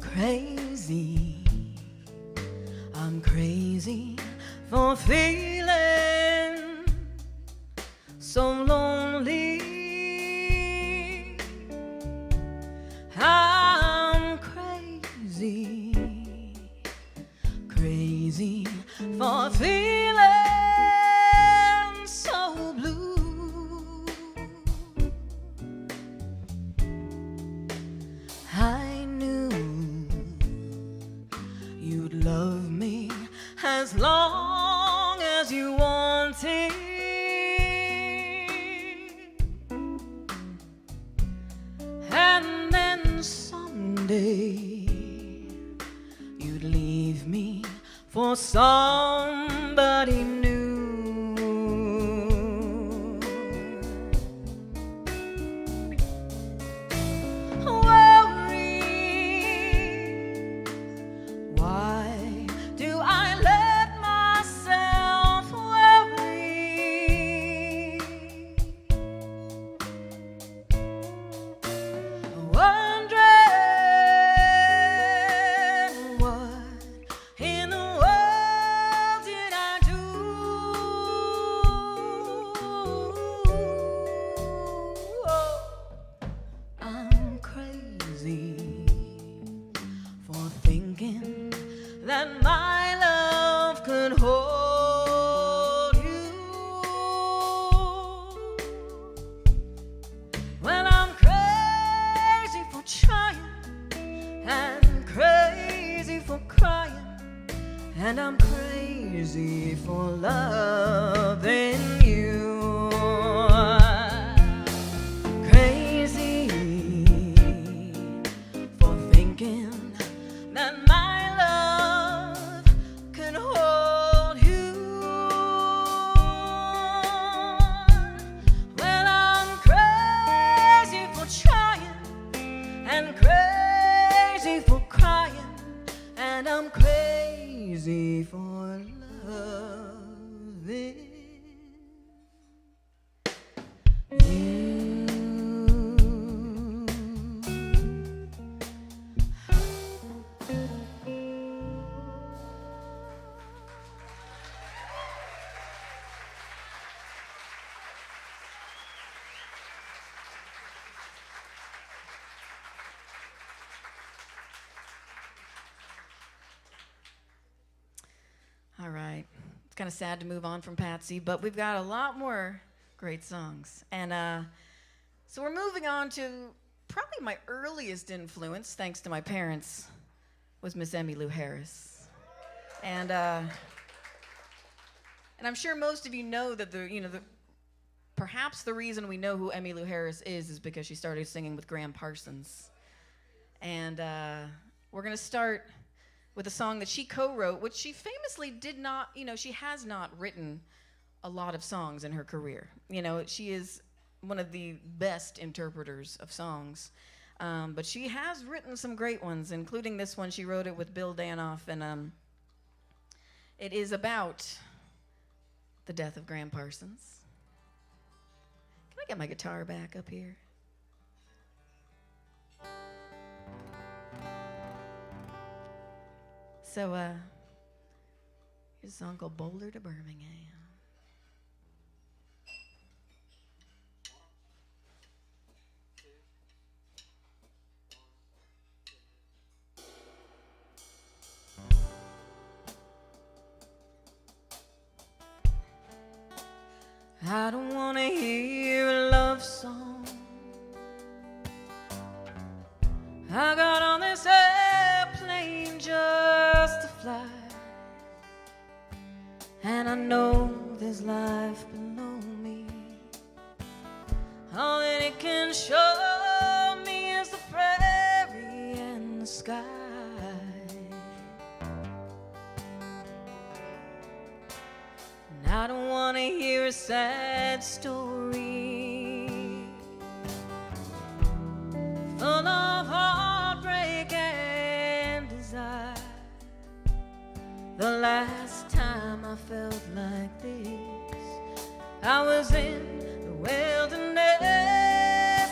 Crazy, I'm crazy for feeling so lonely. I'm crazy, crazy for feeling so blue. I knew you'd love me as long as you wanted, and then someday you'd leave me for somebody new. Worry, why do I let myself worry? Wondering what in the world did I do? Oh, I'm crazy for thinking that my love could hold you. Well, I'm crazy for trying and crazy for crying, and I'm crazy for loving you. Crazy for thinking that my love can hold you. Well, I'm crazy for trying and crazy for crying, and I'm crazy for loving you. All right. It's kind of sad to move on from Patsy, but we've got a lot more great songs. And so we're moving on to probably my earliest influence, thanks to my parents, was Miss Emmylou Harris. And I'm sure most of you know that perhaps the reason we know who Emmylou Harris is because she started singing with Graham Parsons. And we're going to start with a song that she co-wrote, which she famously did not, she has not written a lot of songs in her career. She is one of the best interpreters of songs. But she has written some great ones, including this one. She wrote it with Bill Danoff, and it is about the death of Graham Parsons. Can I get my guitar back up here? So, here's a song called Boulder to Birmingham. I don't wanna hear a love song. I got on this airplane just to fly, and I know there's life below me. All that it can show me is the prairie and the sky. And I don't want to hear a sad story full of heartbreak and desire. The last time I felt like this, I was in the wilderness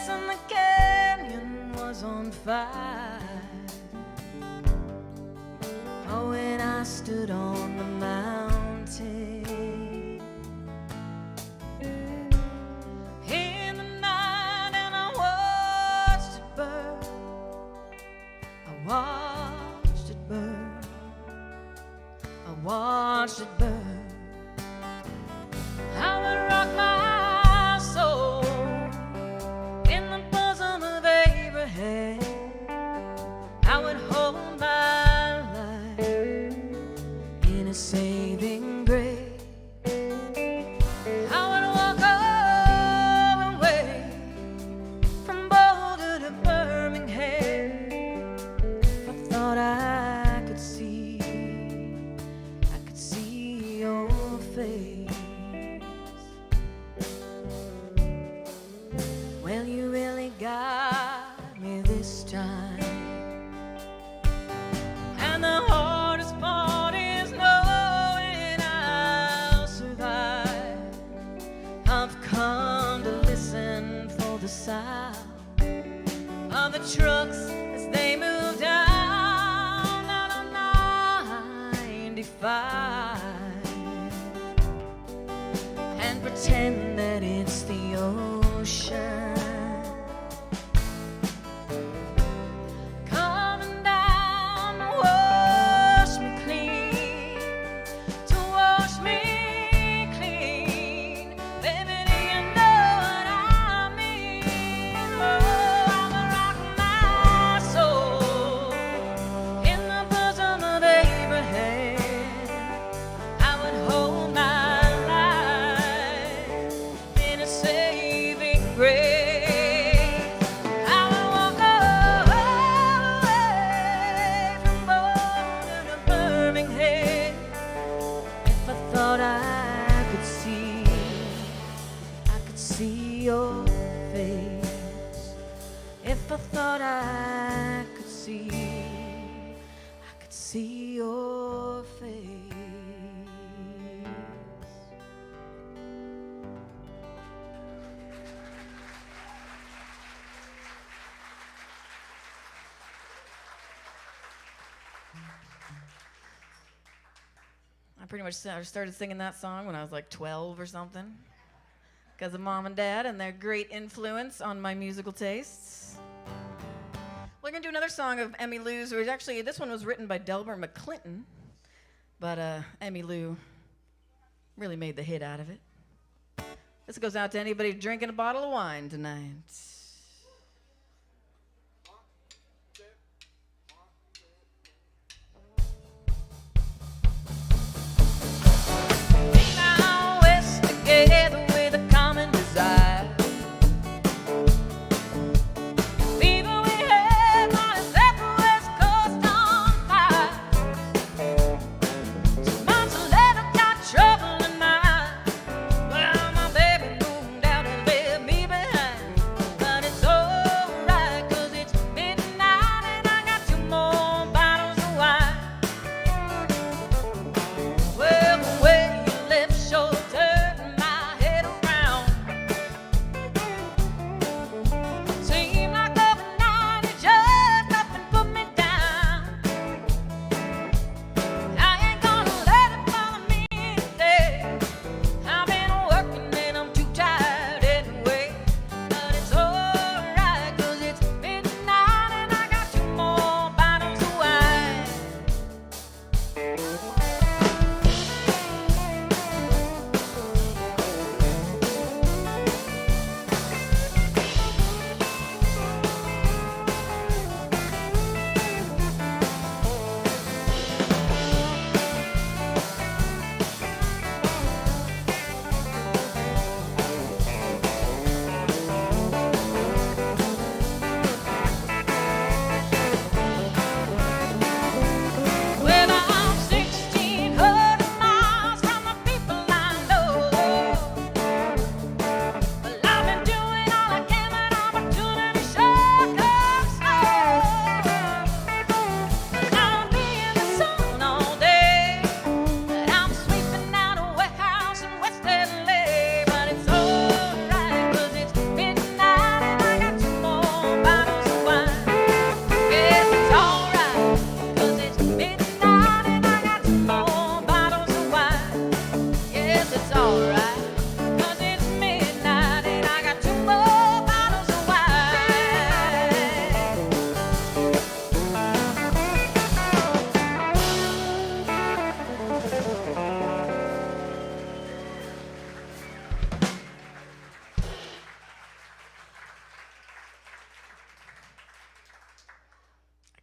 and the canyon was on fire. Oh, when I stood on the mountain in the night and I watched it burn, I watched it burn, I watched it burn. I would rock my soul in the bosom of Abraham. I would hold my life in a saving grace. I would walk all the way from Boulder to Birmingham. If I thought I could see your face. Well, you really got me this time. And the hardest part is knowing I'll survive. I've come to listen for the sound of the trucks as they move down out on 95 and pretend that it's the ocean coming down to wash me clean, to wash me clean. Baby, do you know what I mean? Oh, I'ma rock my soul in the bosom of Abraham. I would hold my life in a saving grace. I would walk all the way from Boulder to Birmingham if I thought I could see your face. If I thought I could see your face. I pretty much started singing that song when I was like 12 or something, because of Mom and Dad and their great influence on my musical tastes. We're going to do another song of Emmylou's, which actually, this one was written by Delbert McClinton, but Emmylou really made the hit out of it. This goes out to anybody drinking a bottle of wine tonight. Now west together with a common desire. Fever we had might set the West Coast on fire. Some months later got trouble tonight. Well, my baby moved out and left me behind. But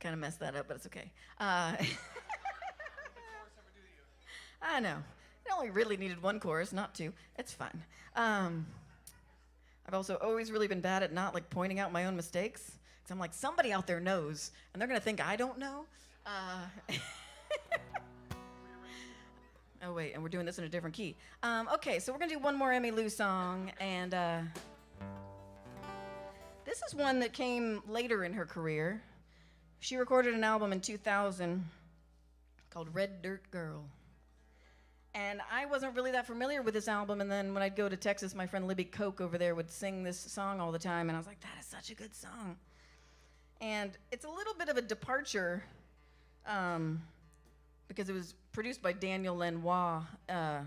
kind of messed that up, but it's okay. I know. I only really needed one chorus, not two. It's fine. I've also always really been bad at not like pointing out my own mistakes. Because I'm like, somebody out there knows, and they're going to think I don't know. Oh, wait, and we're doing this in a different key. Okay, so we're going to do one more Emmylou song, and this is one that came later in her career. She recorded an album in 2000 called Red Dirt Girl. And I wasn't really that familiar with this album, and then when I'd go to Texas, my friend Libby Koch over there would sing this song all the time, and I was like, that is such a good song. And it's a little bit of a departure, because it was produced by Daniel Lanois, so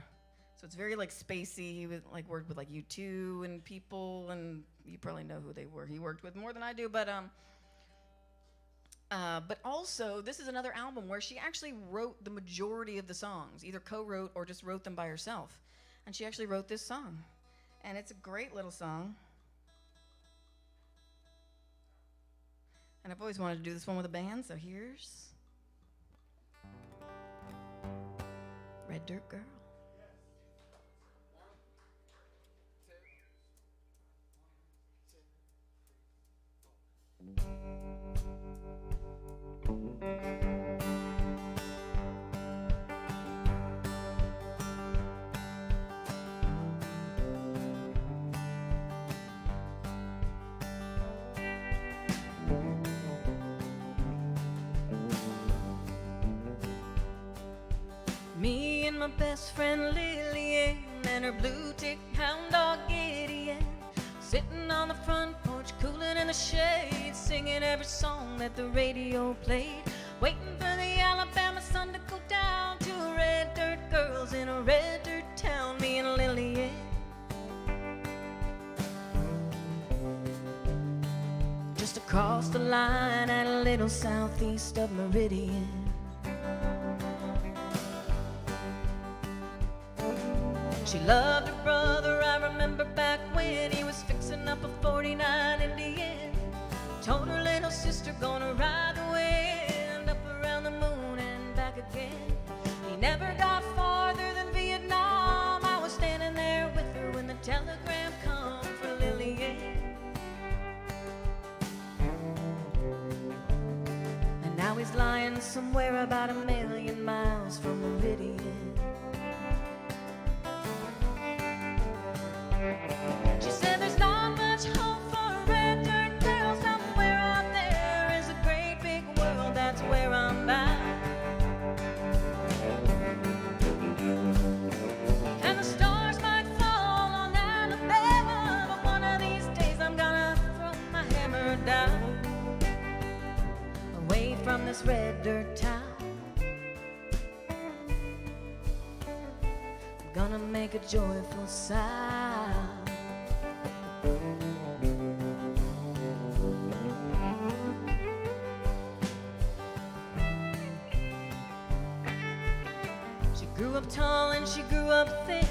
it's very like spacey. He would like worked with like U2 and people, and you probably know who they were. He worked with more than I do, but also, this is another album where she actually wrote the majority of the songs, either co-wrote or just wrote them by herself. And she actually wrote this song. And it's a great little song. And I've always wanted to do this one with a band, so here's Red Dirt Girl. Me and my best friend Lillian and her blue tick hound dog Gideon, sitting on the front porch, cooling in the shade, singing every song that the radio played, waiting for the Alabama sun to go down to red dirt girls in a red dirt town. Me and Lillian, just across the line at a little southeast of Meridian. She loved her brother, I remember back when he was fixing up a 49 Indian. Told her little sister, gonna ride the wind up around the moon and back again. He never got farther than Vietnam. I was standing there with her when the telegram come for Lillian. And now he's lying somewhere about 1,000,000 miles from Meridian. She said there's not much hope for a red dirt girl. Somewhere out there is a great big world, that's where I'm bound. And the stars might fall on Alabama, but one of these days I'm gonna throw my hammer down, away from this red dirt town. I'm gonna make a joyful sound. She grew up tall and she grew up thin,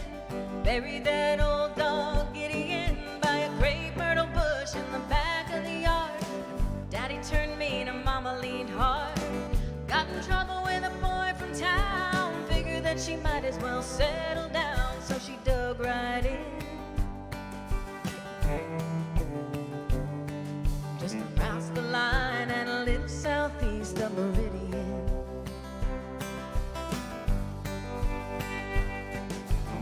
buried that old dog Gideon by a great myrtle bush in the back of the yard. Daddy turned mean and Mama leaned hard. Got in trouble with a boy from town, figured that she might as well settle down, so she dug right in. Just across the line and a little southeast of Meridian.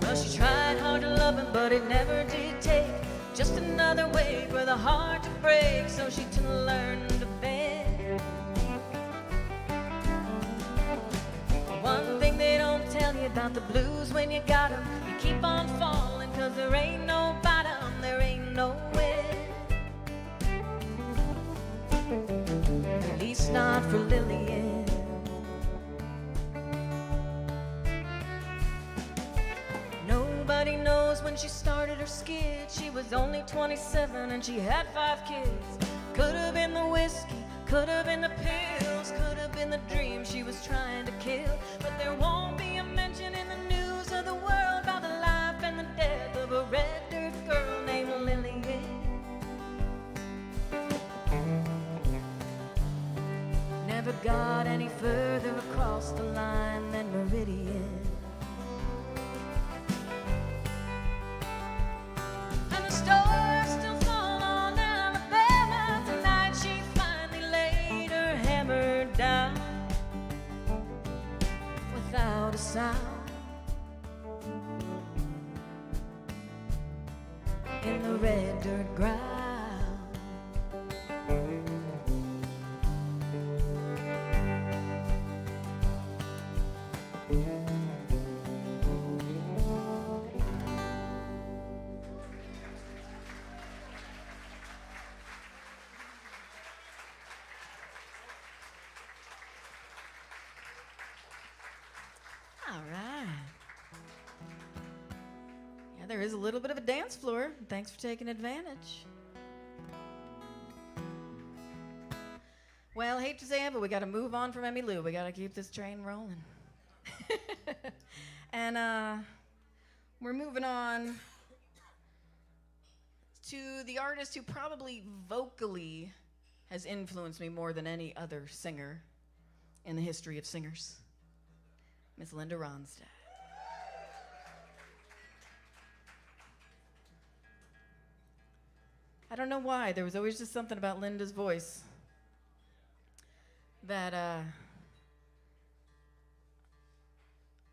Well, she tried hard to love him, but it never did take. Just another way for the heart to break, so she learned to bend. One thing they don't tell you about the blues when you got 'em, you keep on falling, 'cause there ain't no bottom, there ain't no end. At least not for Lillian. Nobody knows when she started her skid. She was only 27 and she had 5 kids. Could have been the whiskey, could have been the pills, could have been the dream she was trying to kill. But there won't be a mention in the news of the world about the life and the death of a red dirt girl named Lillian. never got any further across the line than Meridian. And the stars still fall on Alabama. Tonight she finally laid her hammer down without a sound. In the red dirt ground. All right. Yeah, there is a little bit of a dance floor. Thanks for taking advantage. Well, hate to say it, but we got to move on from Emmylou. We got to keep this train rolling. And we're moving on to the artist who probably vocally has influenced me more than any other singer in the history of singers, Miss Linda Ronstadt. I don't know why. There was always just something about Linda's voice that,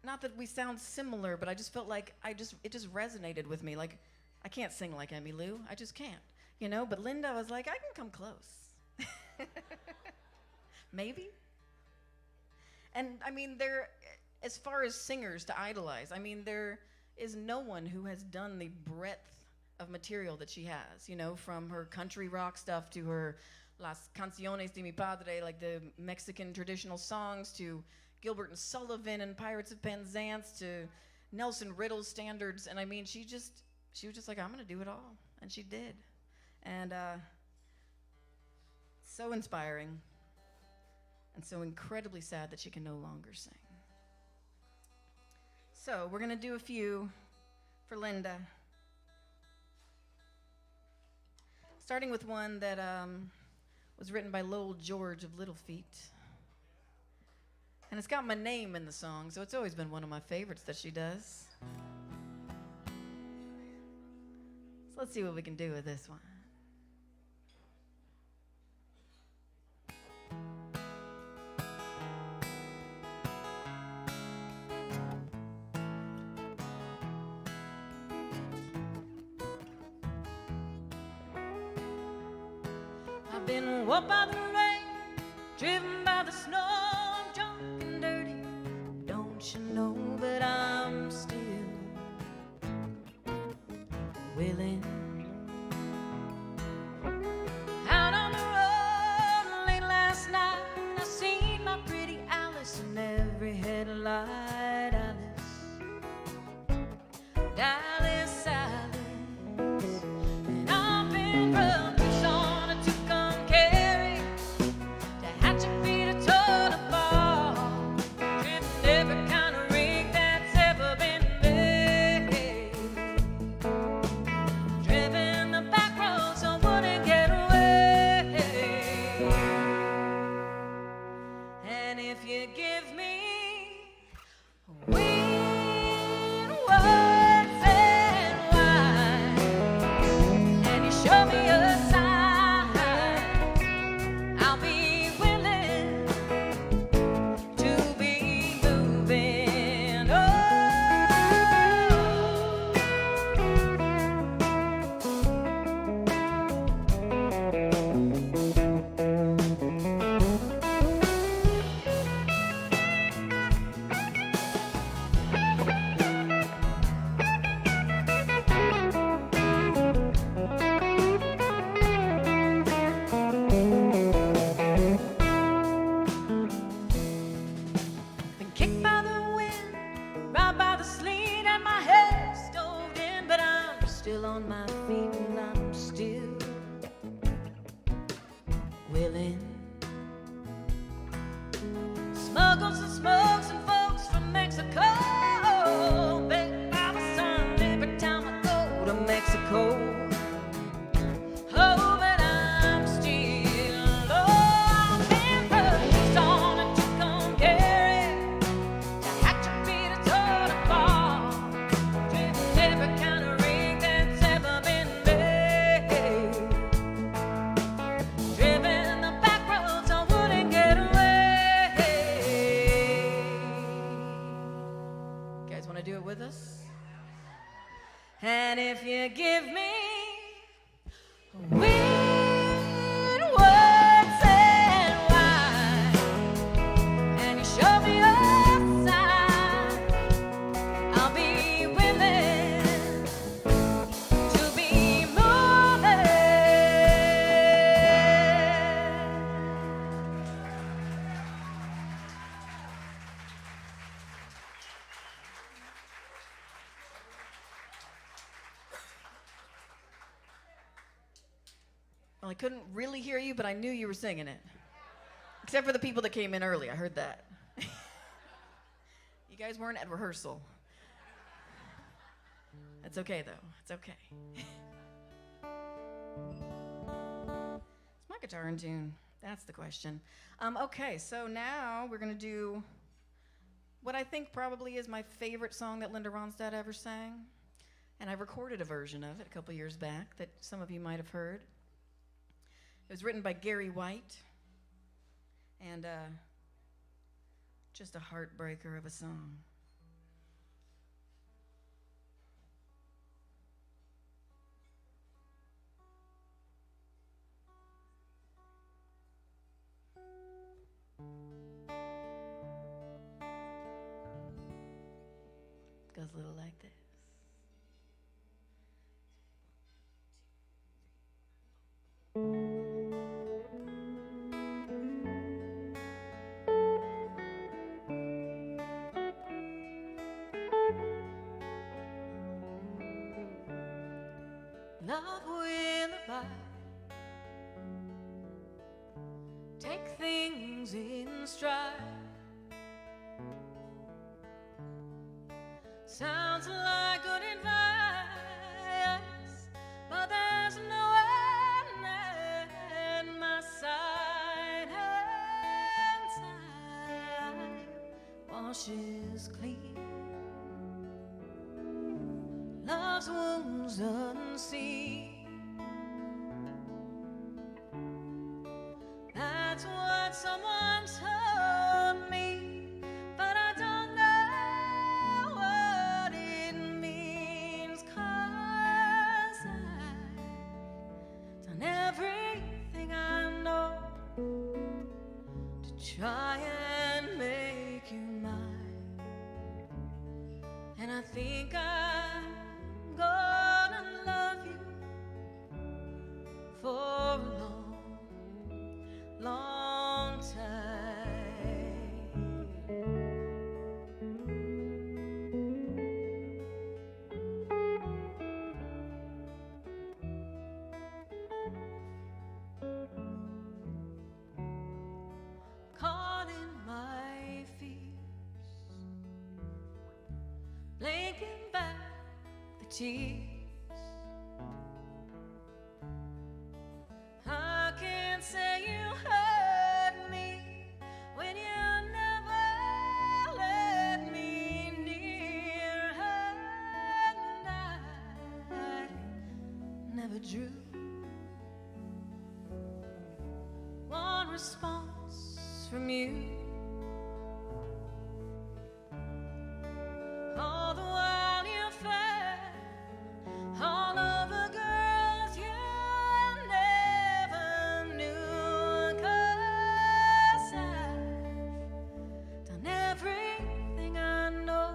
not that we sound similar, but I just felt like it just resonated with me. Like, I can't sing like Emmylou. I just can't, you know? But Linda was like, I can come close. Maybe? And, I mean, as far as singers to idolize, I mean, there is no one who has done the breadth of material that she has, you know, from her country rock stuff to her Las Canciones de mi Padre, like the Mexican traditional songs, to Gilbert and Sullivan and Pirates of Penzance, to Nelson Riddle's standards. And I mean, she was just like, I'm gonna do it all. And she did. And so inspiring and so incredibly sad that she can no longer sing. So we're gonna do a few for Linda. Starting with one that was written by Lowell George of Little Feat. And it's got my name in the song, so it's always been one of my favorites that she does. So let's see what we can do with this one. I've been walked by the rain, driven by the snow, I'm drunk and dirty, don't you know, but I'm still willing. Out on the road late last night, I seen my pretty Alice in every headlight. Alice, Alice, Alice, and I've been rubbed. Oh, but I'm still, oh, I've been I couldn't really hear you, but I knew you were singing it. Except for the people that came in early, I heard that. You guys weren't at rehearsal. That's okay, though. It's okay. Is my guitar in tune? That's the question. Okay, so now we're going to do what I think probably is my favorite song that Linda Ronstadt ever sang. And I recorded a version of it a couple years back that some of you might have heard. It was written by Gary White. And just a heartbreaker of a song. It goes a little like this. Love will abide. Take things in stride. Sounds like good advice, but there's no one at my side. And time washes clean. Love's wounds unseen. That's what someone told me, but I don't know what it means, 'cause I've done everything I know to try and make you mine. And I think I'm gonna love you for a long, long time. Caught in my fears, blinking back the tears. I can't say you hurt me when you never let me near, and I never drew one response from you. All the while you fell all over girls you never knew, 'cause I've done everything I know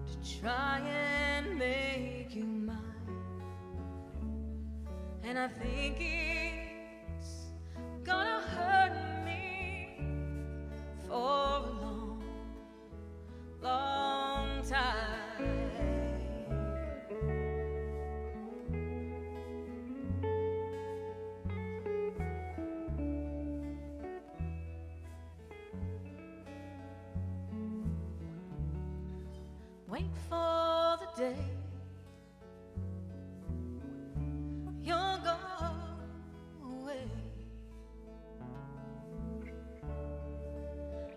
to try and make you mine. And I think it's gonna hurt me for a long, long time. Wait for the day you'll go away,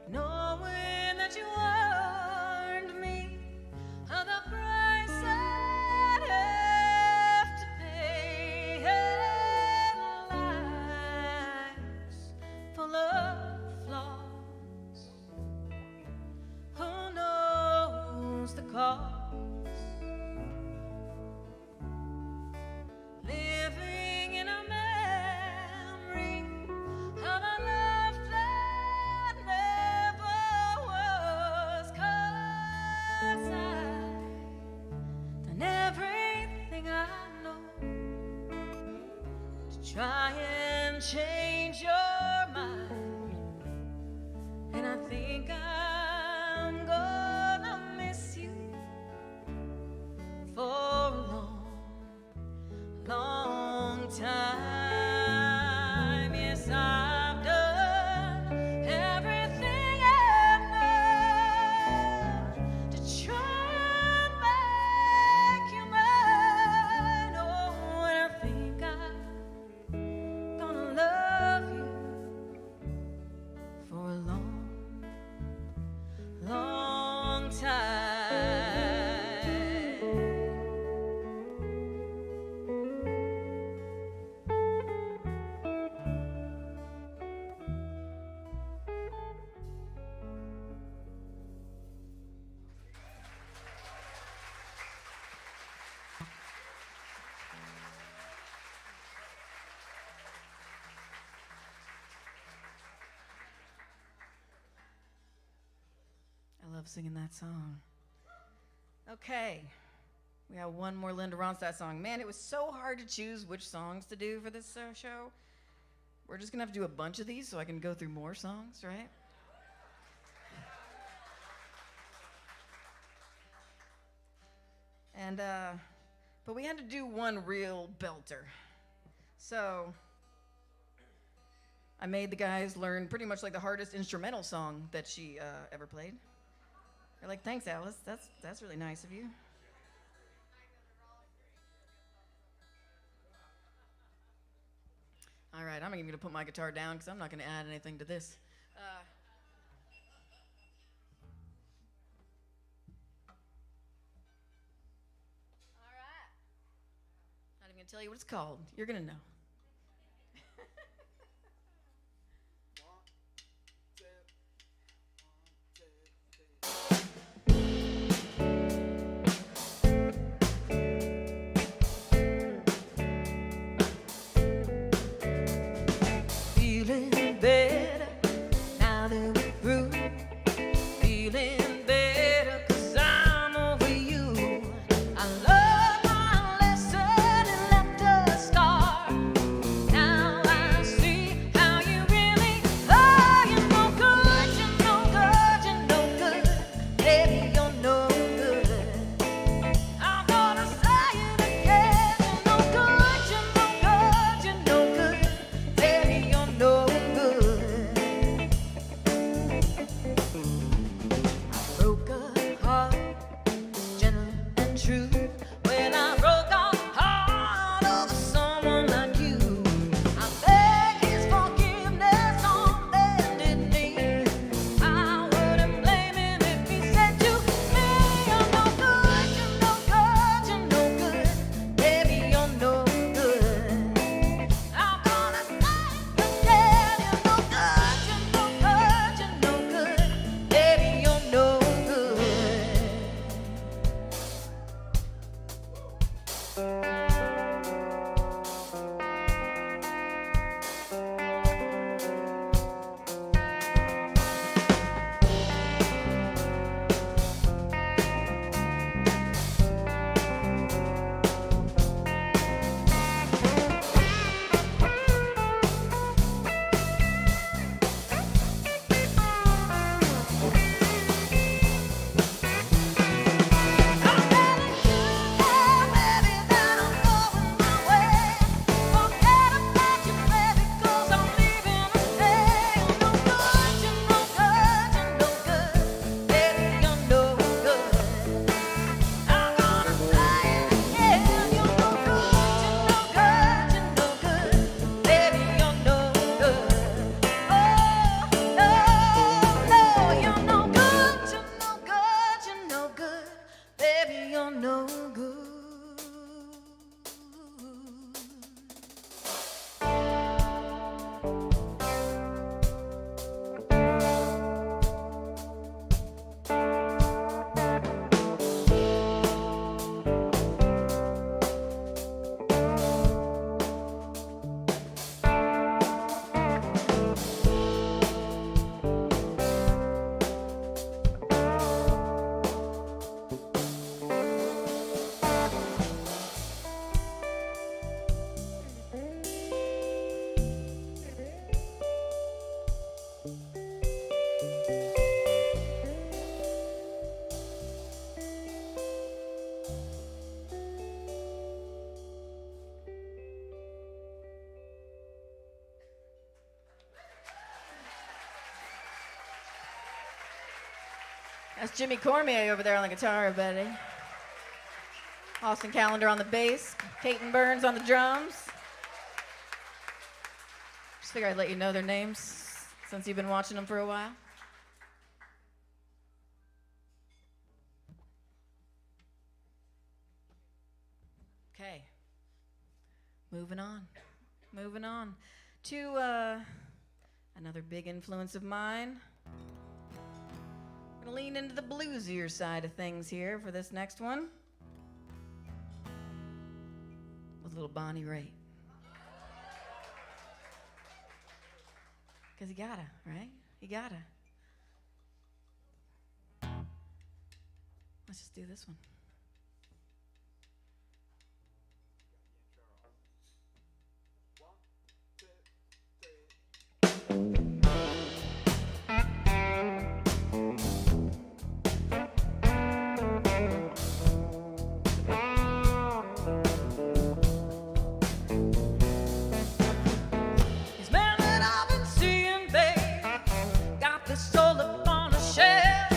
knowing that you warned me of the price I'd have to pay. Life's full of flaws. Who knows the cost? Living in a memory of a love that never was, 'cause I've done everything I know to try and change your mind. And I think I'm gonna miss you for a long, long time. love singing that song. Okay. We have one more Linda Ronstadt song. Man, it was so hard to choose which songs to do for this show. We're just going to have to do a bunch of these so I can go through more songs, right? And, but we had to do one real belter. So I made the guys learn pretty much like the hardest instrumental song that she ever played. They're like, thanks, Alice. That's really nice of you. All right, I'm even going to put my guitar down because I'm not going to add anything to this. All right. Not even going to tell you what it's called. You're going to know. That's Jimmy Cormier over there on the guitar, everybody. Austin Callender on the bass. Peyton Burns on the drums. Just figured I'd let you know their names since you've been watching them for a while. Okay. Moving on. Moving on to another big influence of mine. I'm gonna lean into the bluesier side of things here for this next one. With little Bonnie Raitt. Because you gotta, right? You gotta. let's just do this one. These men that I've been seeing, babe, got this soul up on a shelf.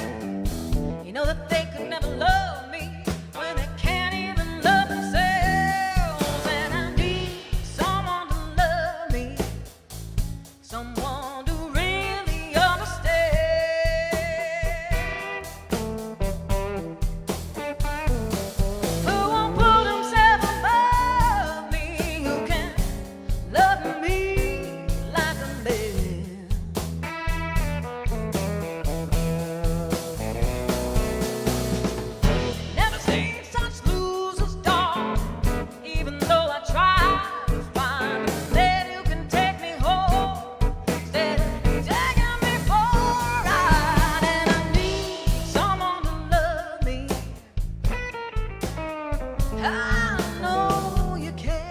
You know that they could never love me when they can't even love themselves. And I need someone to love me, someone to really understand, who won't put himself above me, who can love me like a man. Never seen such losers, dog. Even though I try to find a man who can take me home, instead of taking me for a ride. And I need someone to love me. I know you can.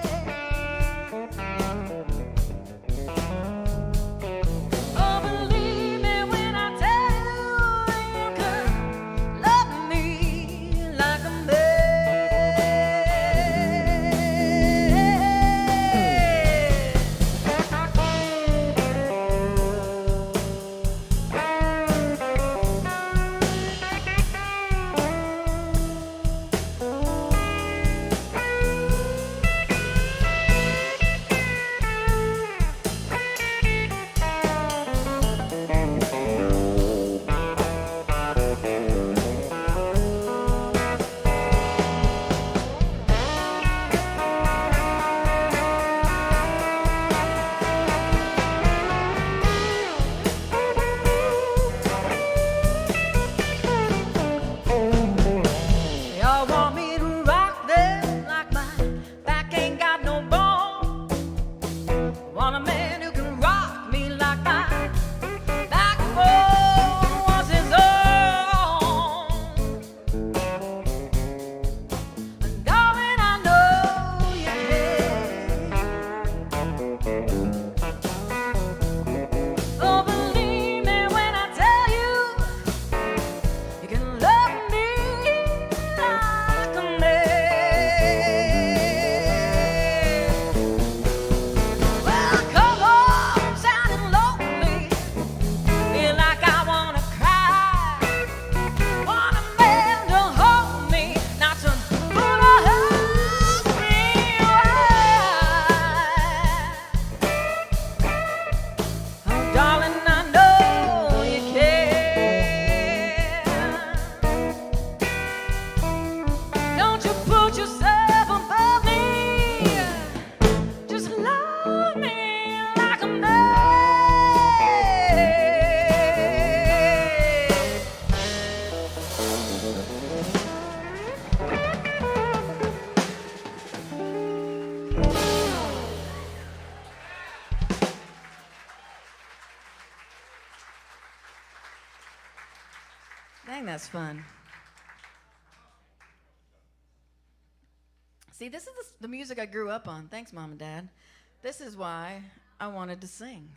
Oh, believe me when I tell you, you can love me like a man. They all want me to rock them like my back ain't got no bone. Want a man who can rock me like my backbone was his own. And darling, I know you can. Oh, believe me when I tell you, you can love me like a man. Well, I come home sounding lonely, feel like I wanna cry. Want a man to hold me, not to put a hug me wide. Oh, darling, I know you can. Don't you put yourself above me. Just love me like a man. Dang, that's fun. See, this is the music I grew up on. Thanks, Mom and Dad. This is why I wanted to sing.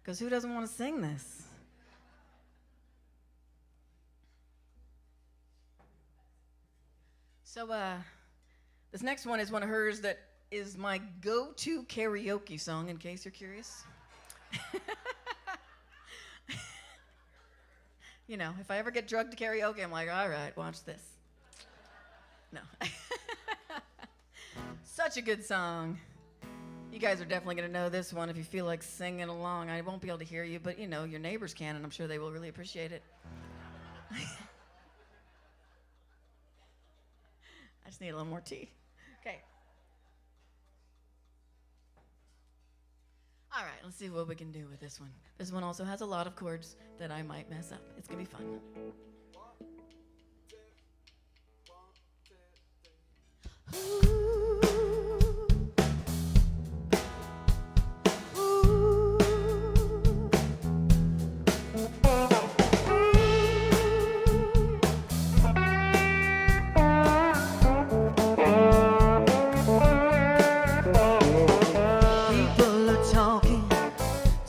Because who doesn't want to sing this? So, this next one is one of hers that is my go-to karaoke song, in case you're curious. You know, if I ever get drugged to karaoke, I'm like, all right, watch this. No. Such a good song. You guys are definitely going to know this one if you feel like singing along. I won't be able to hear you, but, you know, your neighbors can, and I'm sure they will really appreciate it. I just need a little more tea. Okay. All right, let's see what we can do with this one. This one also has a lot of chords that I might mess up. It's going to be fun.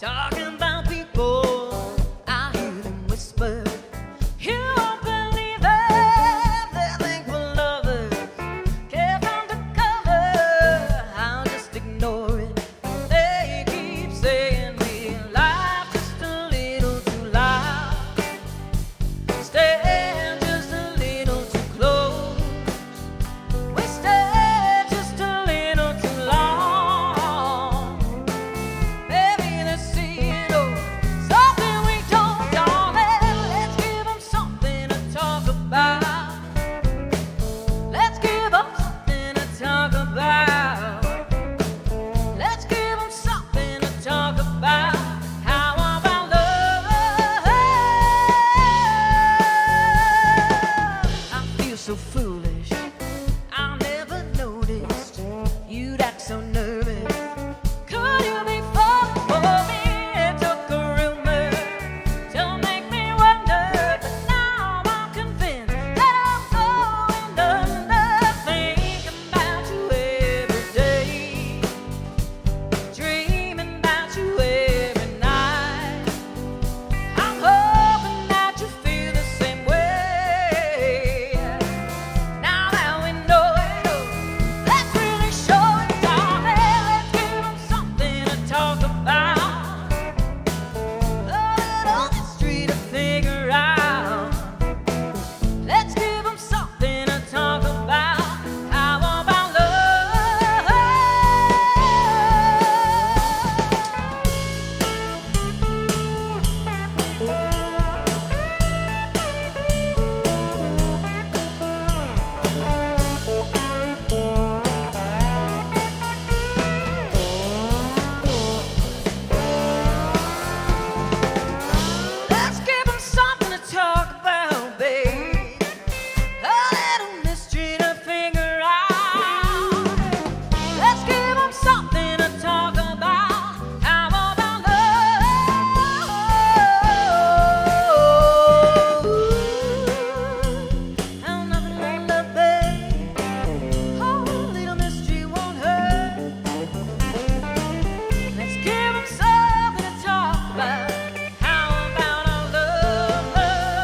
talking about people. I hear them whisper, you won't believe it. They think we're lovers, kept undercover. I'll just ignore it. They keep saying we laugh just a little too loud, stand just a little too close, we stand just a little too long. Maybe they're seeing something we don't, darling. Let's give them something to talk about. Let's give them something to talk about. Let's give them something to talk about. How about love? I feel so foolish. I never noticed you'd act so nervous. Could you be falling for me? It took a rumor to make me wonder, but now I'm convinced that I'm going under. Thinking about you every day, dreaming about you every night. I'm hoping that you feel the same way. Now that we know it, let's really show it, darling. Let's give them something to talk about, a little mystery to figure out. Let's give them something to talk about. How about love? Let's give them something to talk about, babe. A little mystery to figure out. Let's give them something to talk about. How about love? How nothing won't love, babe. Oh, a little mystery won't hurt. Let's give them something to talk about. How about our love, love, How about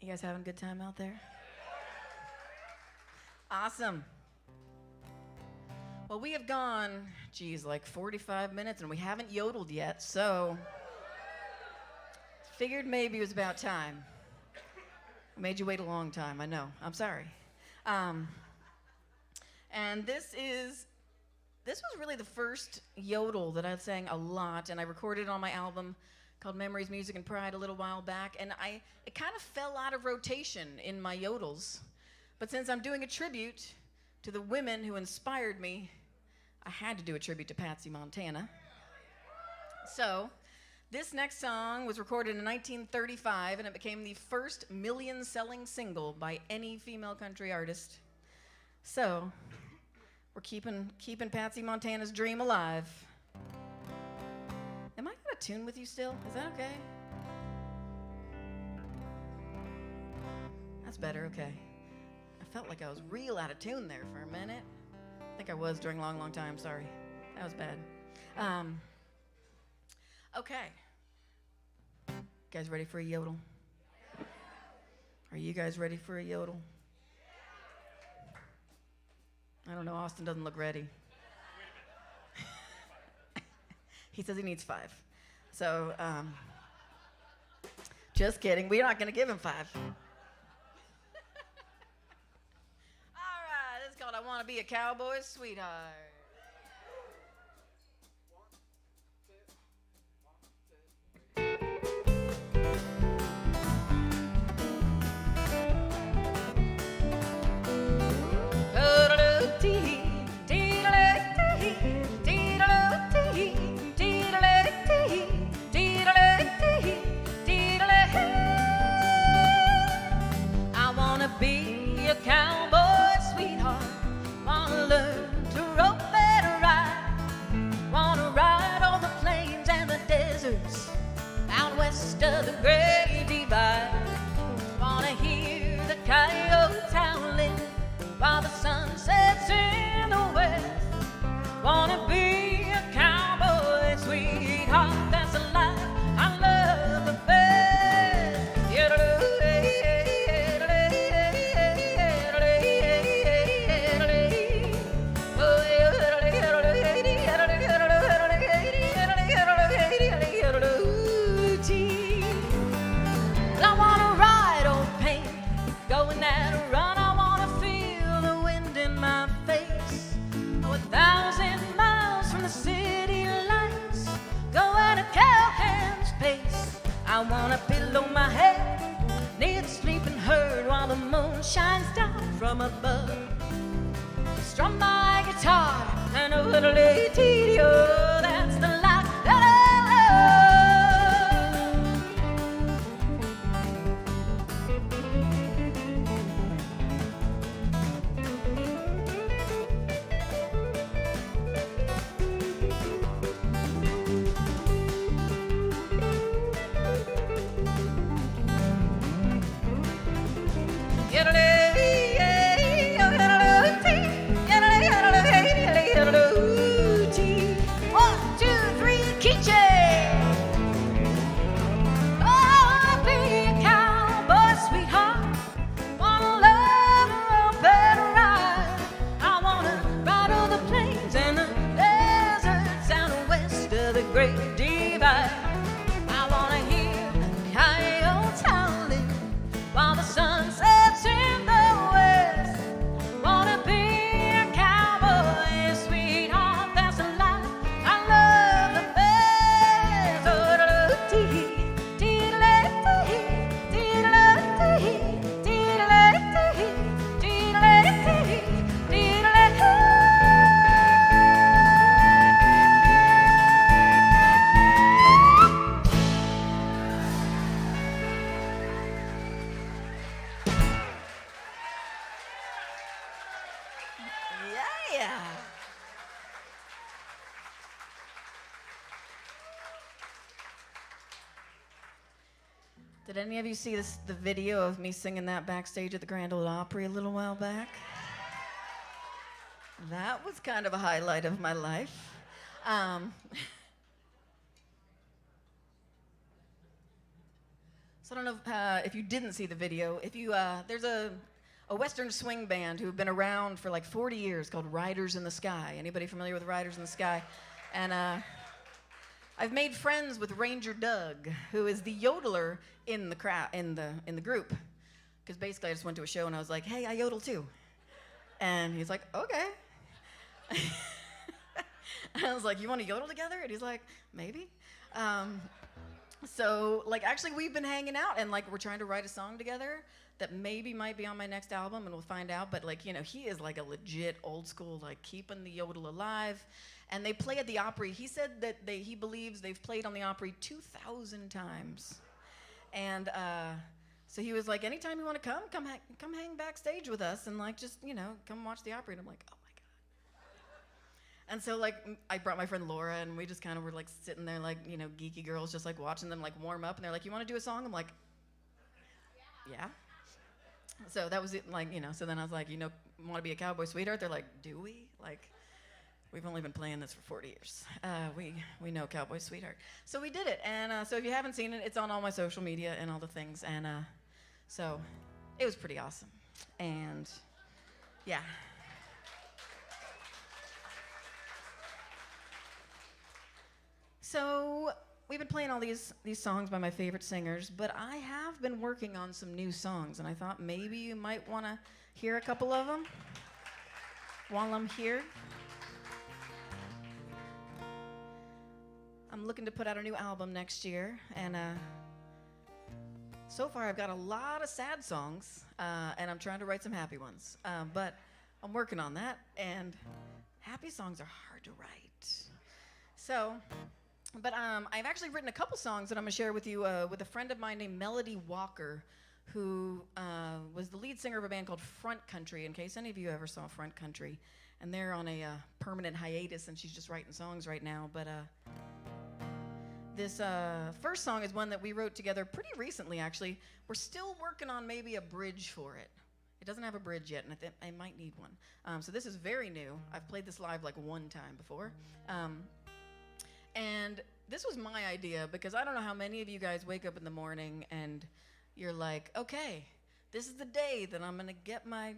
You guys having a good time out there? Awesome. Well, we have gone, like 45 minutes and we haven't yodeled yet, so figured maybe it was about time. I made you wait a long time, I know. I'm sorry. And this was really the first yodel that I sang a lot, and I recorded it on my album called Memories, Music, and Pride a little while back, and it kind of fell out of rotation in my yodels. But since I'm doing a tribute to the women who inspired me, I had to do a tribute to Patsy Montana. So, this next song was recorded in 1935, and it became the first million-selling single by any female country artist. So, we're keeping Patsy Montana's dream alive. Am I out of tune with you still? Is that okay? That's better, okay. I felt like I was real out of tune there for a minute. I think I was during a long, long time, sorry. That was bad. Okay. You guys ready for a yodel? Are you guys ready for a yodel? I don't know, Austin doesn't look ready. He says he needs 5. So, just kidding. We're not going to give him 5. All right, this is called I Want to Be a Cowboy Sweetheart. from above. Strum my guitar and a little tedio. That's the life that I Did any of you see the video of me singing that backstage at the Grand Ole Opry a little while back? That was kind of a highlight of my life. So I don't know if you didn't see the video. If you, there's a Western swing band who've been around for like 40 years called Riders in the Sky. Anybody familiar with Riders in the Sky? And I've made friends with Ranger Doug, who is the yodeler in the group. Because basically I just went to a show and I was like, hey, I yodel too. And he's like, okay. And I was like, you want to yodel together? And he's like, maybe. So, like, actually, we've been hanging out, and, like, we're trying to write a song together that maybe might be on my next album, and we'll find out. But, like, you know, he is, like, a legit old school, like, keeping the yodel alive. And they play at the Opry. He said that he believes they've played on the Opry 2,000 times. And so he was like, anytime you want to come hang backstage with us, and, like, just, you know, come watch the Opry. And I'm like, oh. And so, like, I brought my friend Laura, and we just kind of were, like, sitting there, like, you know, geeky girls, just, like, watching them, like, warm up. And they're like, you want to do a song? I'm like, yeah. So that was it, like, you know. So then I was like, you know, want to be a cowboy sweetheart? They're like, do we? Like, we've only been playing this for 40 years. We know Cowboy Sweetheart. So we did it. And so if you haven't seen it, it's on all my social media and all the things. And so it was pretty awesome. And, yeah. So we've been playing all these songs by my favorite singers, but I have been working on some new songs, and I thought maybe you might want to hear a couple of them while I'm here. I'm looking to put out a new album next year, and so far I've got a lot of sad songs, and I'm trying to write some happy ones, but I'm working on that, and happy songs are hard to write. So... But I've actually written a couple songs that I'm going to share with you with a friend of mine named Melody Walker, who was the lead singer of a band called Front Country, in case any of you ever saw Front Country. And they're on a permanent hiatus, and she's just writing songs right now. But this first song is one that we wrote together pretty recently, actually. We're still working on maybe a bridge for it. It doesn't have a bridge yet, and I might need one. So this is very new. I've played this live like one time before. And this was my idea because I don't know how many of you guys wake up in the morning and you're like, okay, this is the day that I'm going to get my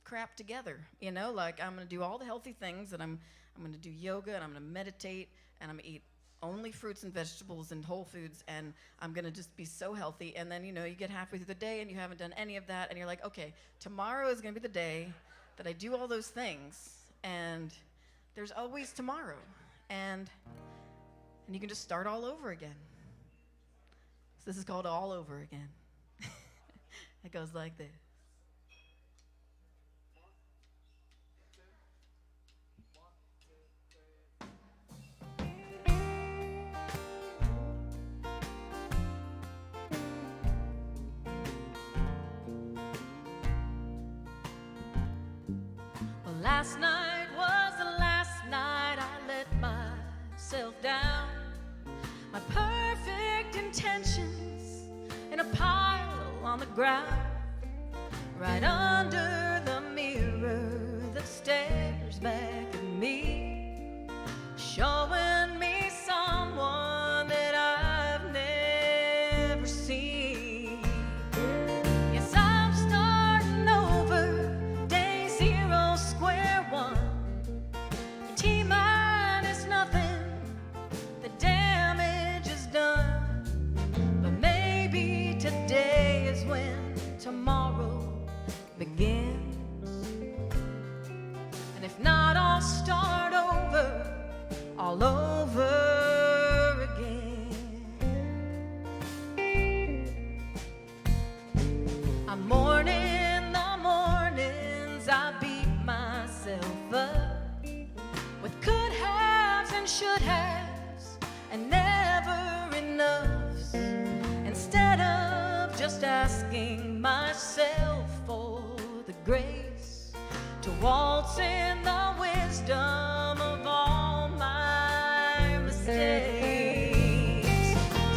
crap together. You know, like I'm going to do all the healthy things, and I'm going to do yoga, and I'm going to meditate, and I'm going to eat only fruits and vegetables and whole foods, and I'm going to just be so healthy. And then, you know, you get halfway through the day and you haven't done any of that, and you're like, okay, tomorrow is going to be the day that I do all those things, and there's always tomorrow. And you can just start all over again. So this is called All Over Again. It goes like this. Last night was the last night I let myself down. My perfect intentions in a pile on the ground, right under the mirror that stares back at me, showing me someone that I've never seen. Yes, I'm starting over, day zero, square one. T-minus nothing, the damage is done. But maybe today is when tomorrow begins. And if not, I'll start over, all over again. I'm mourning the mornings I beat myself up with could haves and should haves and never enoughs, instead of just asking myself for the grace to waltz in the wisdom of all my mistakes.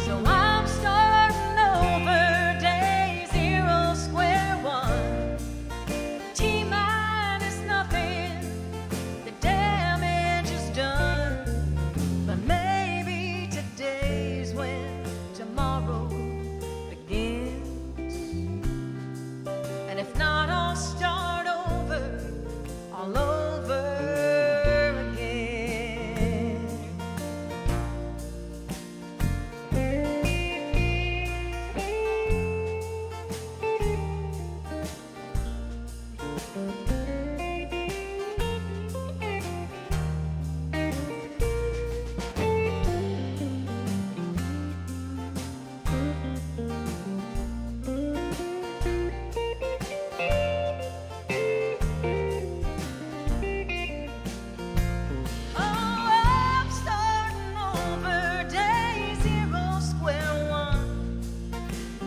So I'm starting over, day zero, square one. T-minus nothing, the damage is done. But maybe today's when tomorrow begins. And if not, I'll start over, all over again. Oh, I'm starting over, day zero, square one.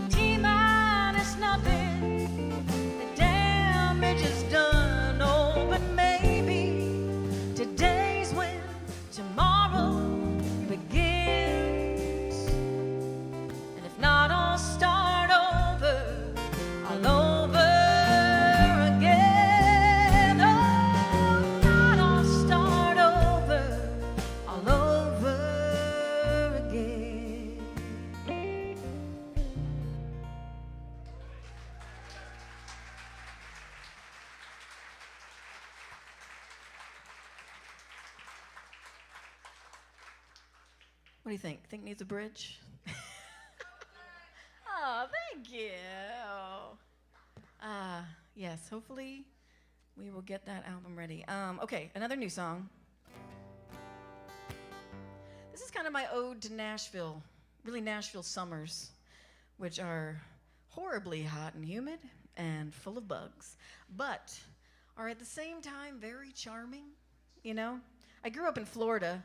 T-minus nothing, the damage is done. Oh, but maybe today's when tomorrow begins. And if not, I'll start over, all over again. Oh, if not, I'll start over, all over again. What do you think? Think needs a bridge? Oh, thank you. Yes, hopefully we will get that album ready. Okay, another new song. This is kind of my ode to Nashville, really Nashville summers, which are horribly hot and humid and full of bugs, but are at the same time very charming, you know? I grew up in Florida,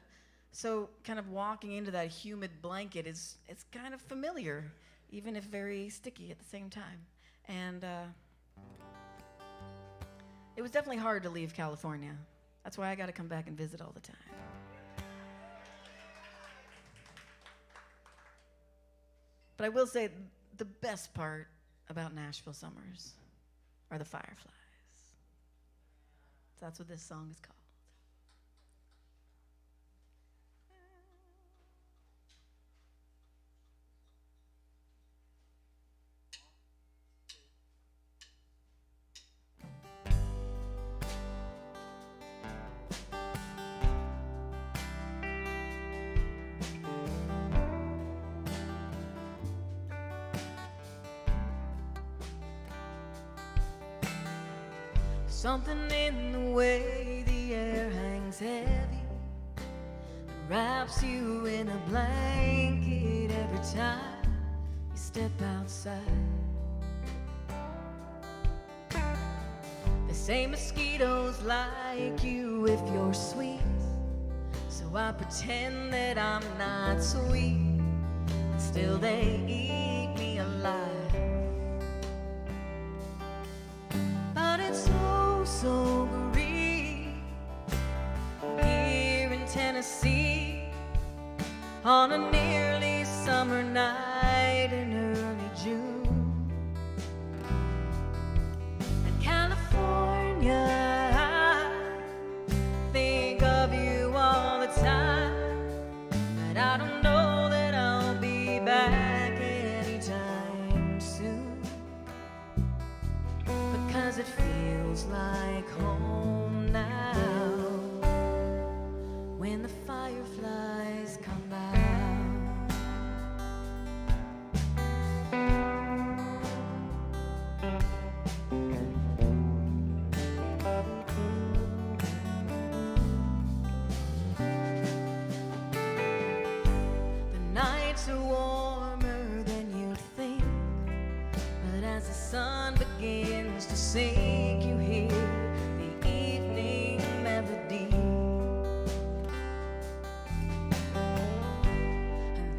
so kind of walking into that humid blanket it's kind of familiar, even if very sticky at the same time. And it was definitely hard to leave California. That's why I got to come back and visit all the time. But I will say the best part about Nashville summers are the fireflies. So that's what this song is called. Something in the way the air hangs heavy, wraps you in a blanket every time you step outside. They say mosquitoes like you if you're sweet, so I pretend that I'm not sweet, and still they eat me alive. But it's so greasy on a nearly summer night in early June. And California, I think of you all the time, but I don't know that I'll be back anytime soon, because it feels like home now when the fireflies come out. The nights are warmer than you'd think, but as the sun begins to sink, you hear the evening melody.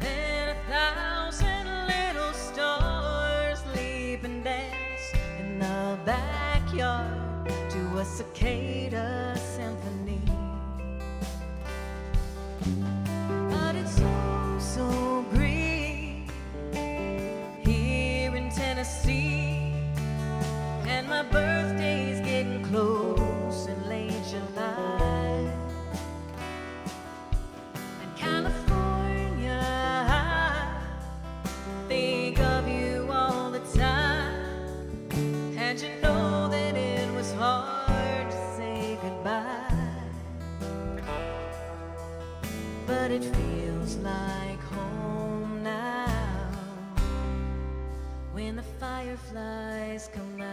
And then 1,000 little stars leap and dance in the backyard to a cicada symphony. But it's so, so green here in Tennessee, and my birthday's getting close in late July. And California, I think of you all the time, and you know that it was hard to say goodbye, but it feels like home now when the fireflies come out.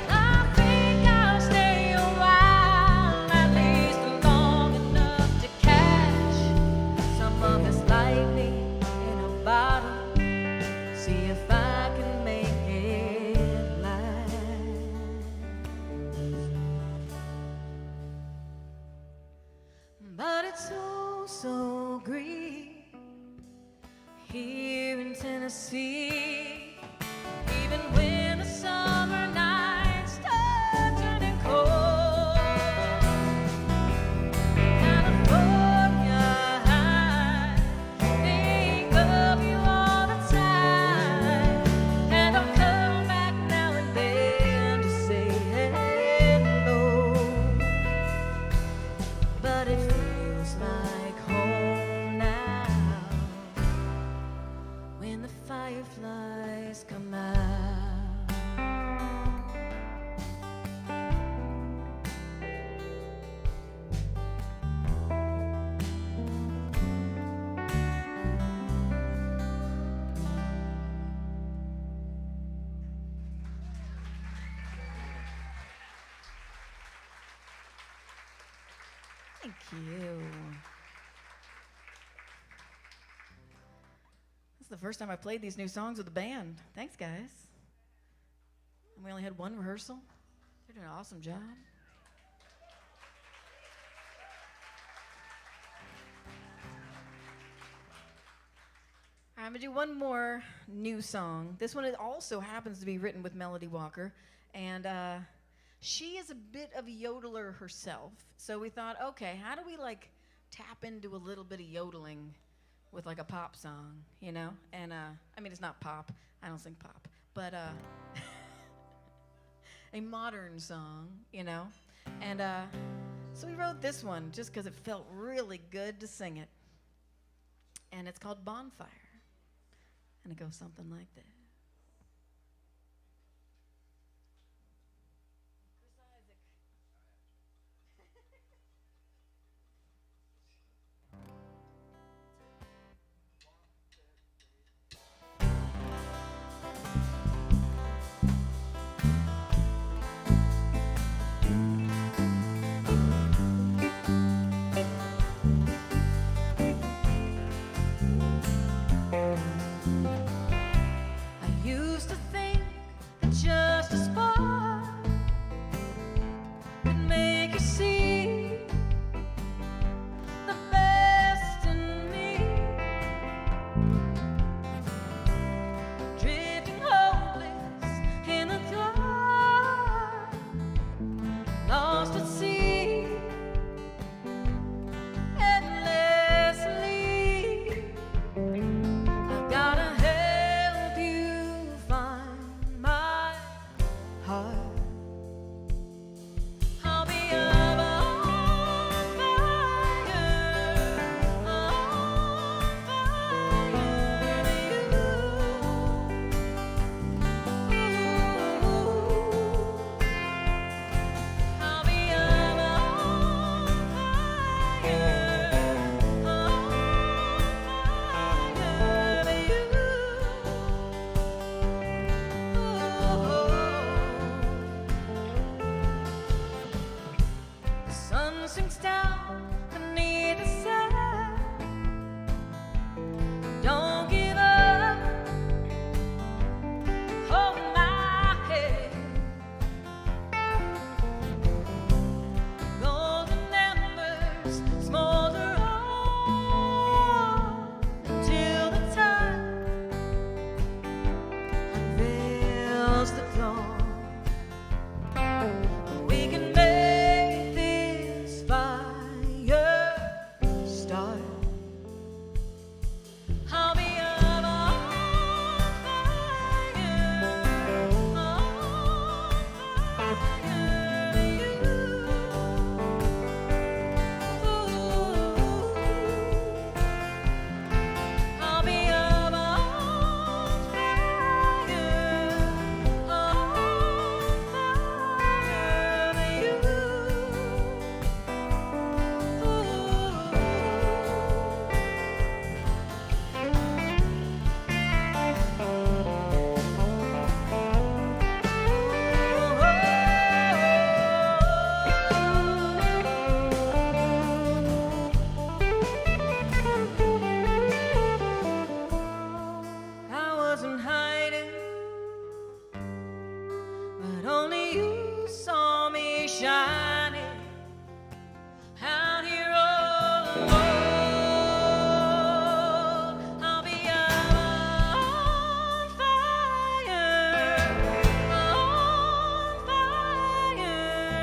I think I'll stay a while, at least long enough to catch some of this lightning in a bottle, see if I can make it last. But it's so, so green here in Tennessee, even when the summer nights start turning cold. California, I think of you all the time, and I'll come back now and then to say hello, but it feels like home now when the fireflies come out. Thank you. This is the first time I played these new songs with the band. Thanks, guys. And we only had one rehearsal. They're doing an awesome job. I'm gonna do one more new song. This one also happens to be written with Melody Walker, and she is a bit of a yodeler herself. So we thought, okay, how do we like tap into a little bit of yodeling with like a pop song, you know? And I mean, it's not pop. I don't sing pop, but a modern song, you know? And so we wrote this one just because it felt really good to sing it. And it's called Bonfire. And it goes something like this. but only you saw me shining out here all alone. I'll be on fire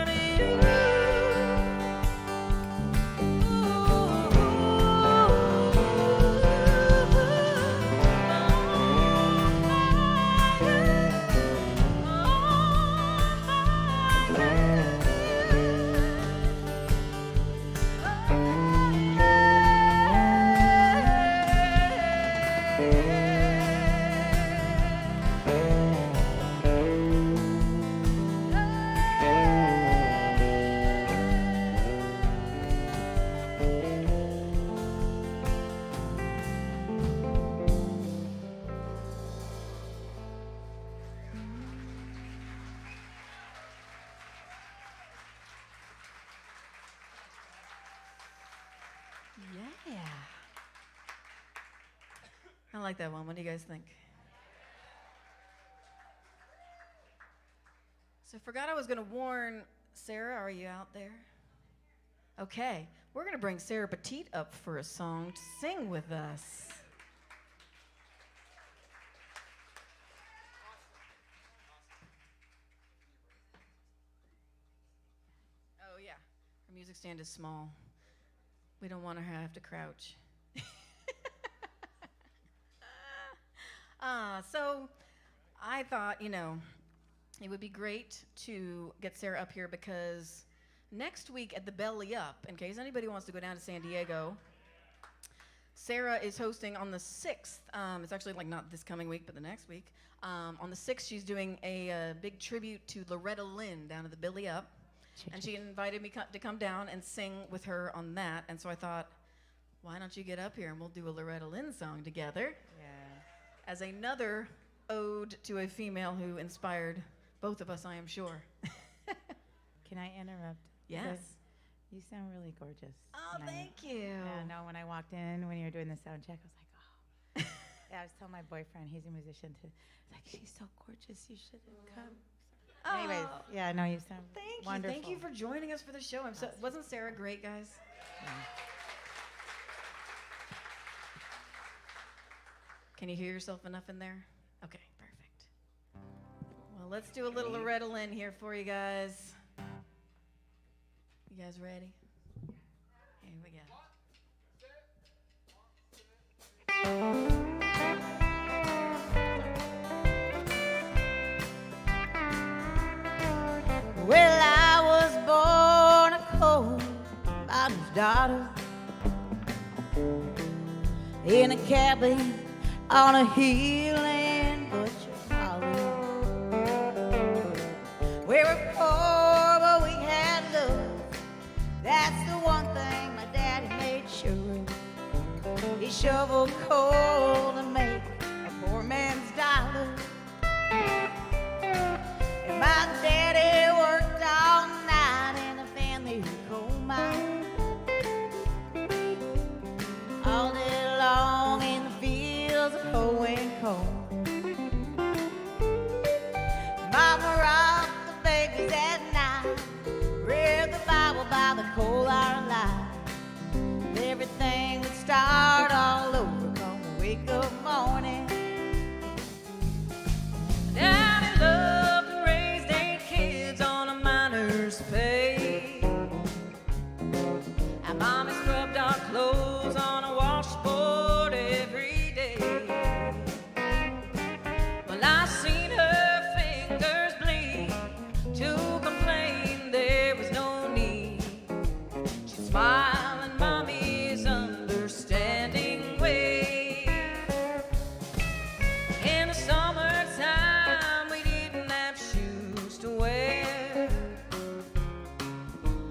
to you. Yeah. I like that one. What do you guys think? So I forgot I was going to warn Sarah. Are you out there? Okay. We're going to bring Sarah Petit up for a song to sing with us. Oh, yeah. Her music stand is small. We don't want her to have to crouch. So I thought, you know, it would be great to get Sarah up here because next week at the Belly Up, in case anybody wants to go down to San Diego, Sarah is hosting on the 6th. It's actually like not this coming week, but the next week. On the 6th, she's doing a big tribute to Loretta Lynn down at the Belly Up. And she invited me to come down and sing with her on that. And so I thought, why don't you get up here and we'll do a Loretta Lynn song together. Yeah. As another ode to a female who inspired both of us, I am sure. Can I interrupt? Yes. Because you sound really gorgeous. Oh, tonight. thank you. Yeah, no, when I walked in, when you were doing the sound check, I was like, oh. Yeah, I was telling my boyfriend, he's a musician too. Like, she's so gorgeous, you should have come. Oh, Anyways, yeah, no, you sound wonderful. Thank you for joining us for the show. Wasn't Sarah great, guys? Yeah. Can you hear yourself enough in there? Okay, perfect. Well, let's do a little Loretta Lynn here for you guys. You guys ready? Here we go. Well, I was born a coal miner's daughter in a cabin on a hill in Butcher Hollow. We were poor, but we had love. That's the one thing my daddy made sure of. He shoveled coal to make a poor man's dollar. And my daddy worked all night in a family coal mine. All day long in the fields of hoeing corn. Mama rocked the babies at night, read the Bible by the coal hour light. Everything would start all over come the wake up morning. Daddy loved and raised 8 kids on a miner's pay. And Mommy scrubbed our clothes on a washboard every day. Well, I seen her fingers bleed. To complain there was no need. She'd smile in Mommy's understanding way. In the summertime we didn't have shoes to wear,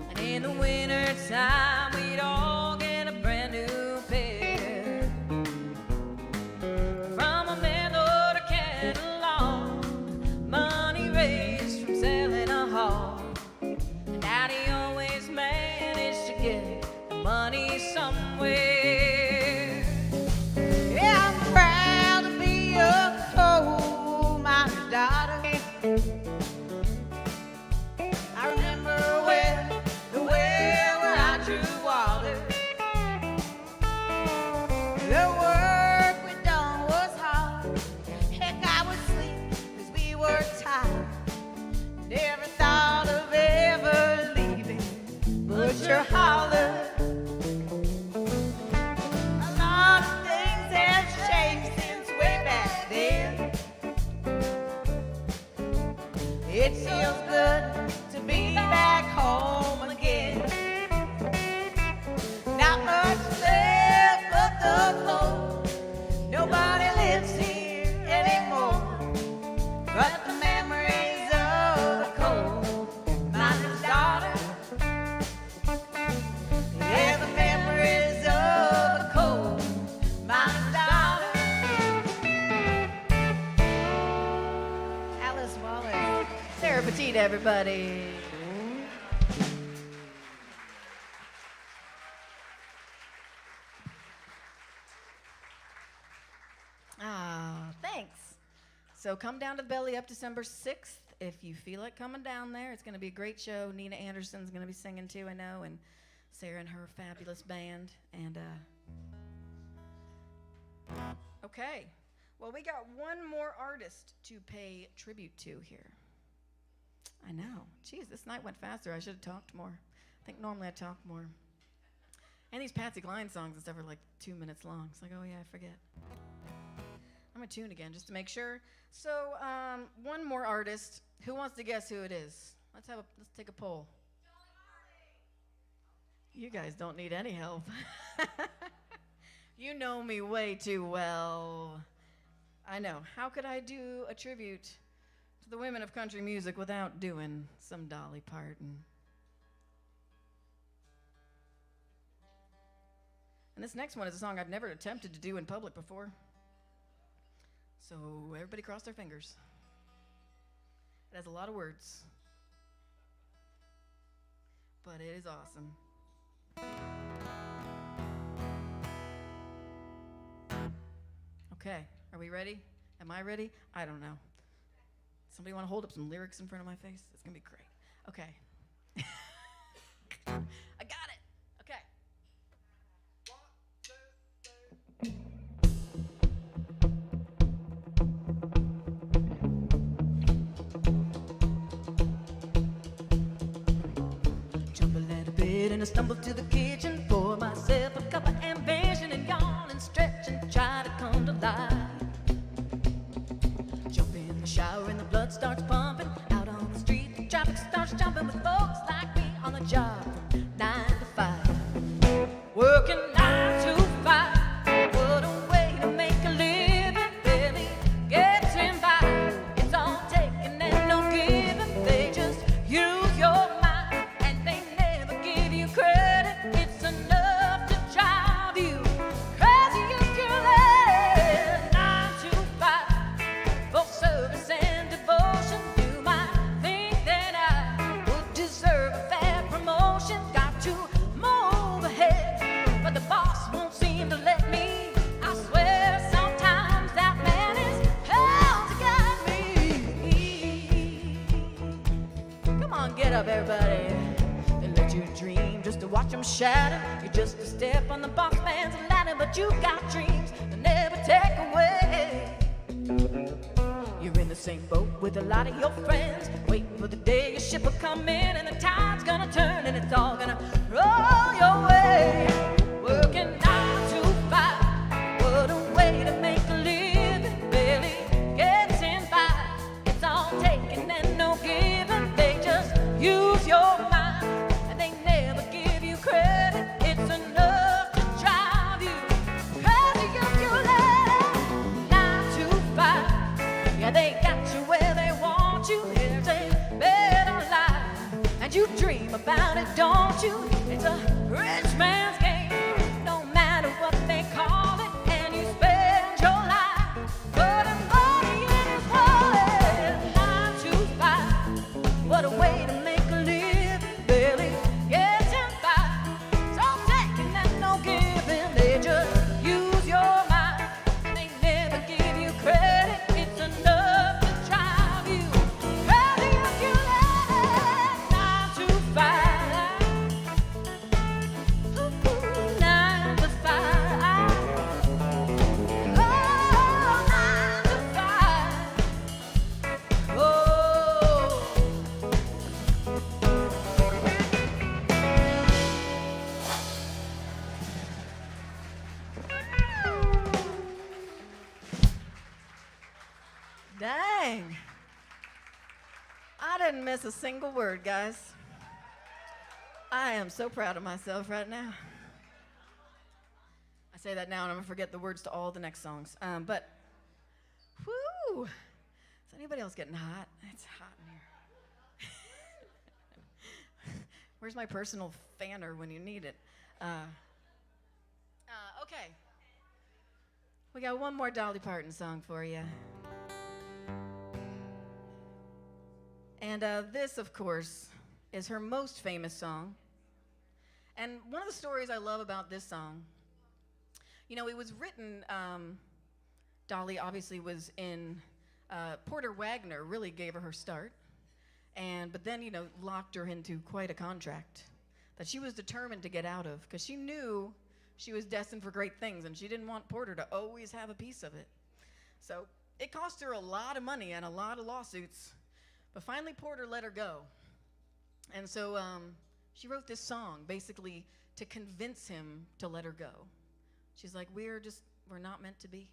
and in the wintertime we'd all get a brand new pair. From a meadow to catalog, money raised from selling a hog. And Daddy always managed to get the money somewhere. Yeah, I'm proud to be a coal miner's daughter. feels good to be back home again. Not much left but the floor. Nobody lives here anymore. But the memories of a coal-miner's daughter. Yeah, the memories of a coal-miner's daughter. Alice Wallace. Sarah Petite, everybody. Thanks. So come down to the Belly Up December 6th if you feel like coming down there. It's going to be a great show. Nina Anderson's going to be singing too, I know, and Sarah and her fabulous band. And okay. Well, we got one more artist to pay tribute to here. I know. Geez, this night went faster. I should have talked more. I think normally I talk more. And these Patsy Cline songs and stuff are like 2 minutes long. It's like, oh yeah, I forget. I'm gonna tune again just to make sure. So, one more artist. Who wants to guess who it is? Let's take a poll. You guys don't need any help. You know me way too well. I know. How could I do a tribute to the women of country music without doing some Dolly Parton? And this next one is a song I've never attempted to do in public before. So everybody cross their fingers. It has a lot of words. But it is awesome. Okay, are we ready? Am I ready? I don't know. Somebody want to hold up some lyrics in front of my face? It's going to be great. Okay. I got it. Okay. And I stumbled to the kitchen, pour myself a cup of ambition and yawn and stretch and try to come to life. Jump in the shower and the blood starts pumping. Out on the street, the traffic starts jumping with folks like me on the job from 9 to 5. Working 9 to 5. What a way to make a living. Barely getting by. It's all taking and no giving. They just use your mind and they never give you credit. It's enough to drive you crazy if you let 9 to 5 for service and devotion. You might think that I would deserve a fair promotion. Got to move ahead, but the boss won't seem to let me. I swear sometimes that man is hell to guide me. Come on, get up, everybody. They let you dream just to watch them shatter. You're just a step on the boss man's ladder, but you got dreams that never take away. You're in the same boat with a lot of your friends, waiting for the day your ship will come in and the tide's gonna turn and it's all gonna roll your way. Working 9 to 5, what a way to make a living. Barely getting by. It's all taking and no giving. They just use your mind and they never give you credit. It's enough to drive you crazy if you let it. 9 to 5, yeah, they got you where they want you. Here's a better life, and you dream about it, don't you? It's a rich man's game, no matter what they call it, and you spend your life putting money in his wallet. 9 to 5, what a way to make a living. Barely getting by. It's all taking and no giving. They just use your mind. They never give you credit. It's enough to drive you crazy if you let it. 9 to 5. Ooh, 9 to 5. Oh, 9 to 5. Oh. miss a single word, guys. I am so proud of myself right now. I say that now and I'm gonna forget the words to all the next songs. But, whoo! Is anybody else getting hot? It's hot in here. Where's my personal fanner when you need it? Okay. We got one more Dolly Parton song for you. And this, of course, is her most famous song. And one of the stories I love about this song, you know, it was written, Dolly obviously was in, Porter Wagoner really gave her start. But then, you know, locked her into quite a contract that she was determined to get out of because she knew she was destined for great things and she didn't want Porter to always have a piece of it. So it cost her a lot of money and a lot of lawsuits. But finally, Porter let her go. And so she wrote this song basically to convince him to let her go. She's like, we're not meant to be.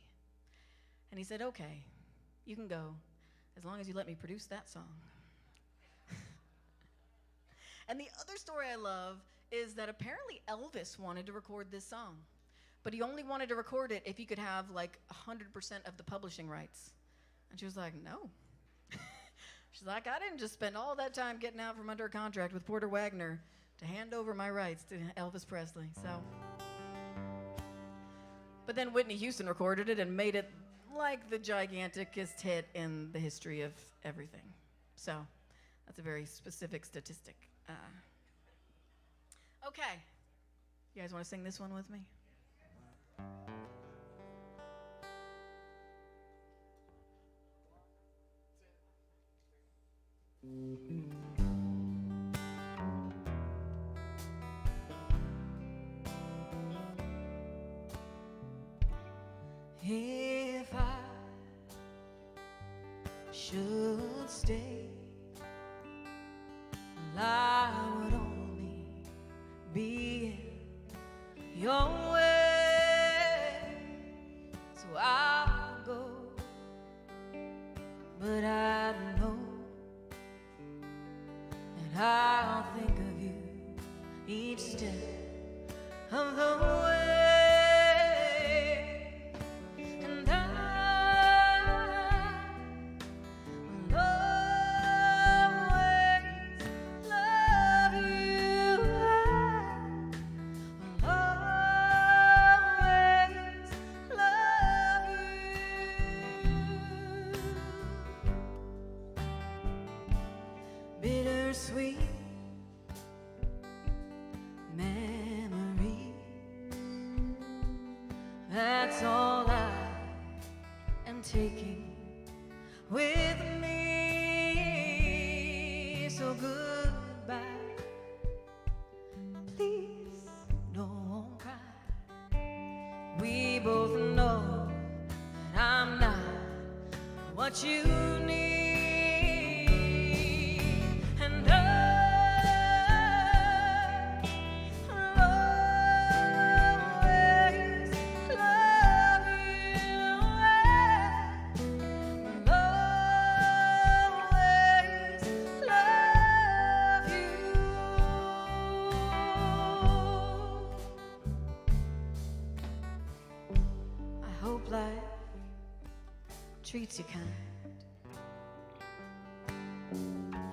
And he said, okay, you can go as long as you let me produce that song. And the other story I love is that apparently Elvis wanted to record this song, but he only wanted to record it if he could have like 100% of the publishing rights. And she was like, no. She's like, I didn't just spend all that time getting out from under a contract with Porter Wagoner to hand over my rights to Elvis Presley. So, but then Whitney Houston recorded it and made it like the giganticest hit in the history of everything. So that's a very specific statistic. Okay. You guys want to sing this one with me? If I should stay, I would only be in your way, so I'll go, but I know that I'll think of you each step of the way. Bittersweet memories, that's all I am taking with me. So goodbye, please don't cry. We both know that I'm not what you need. Treats you kind,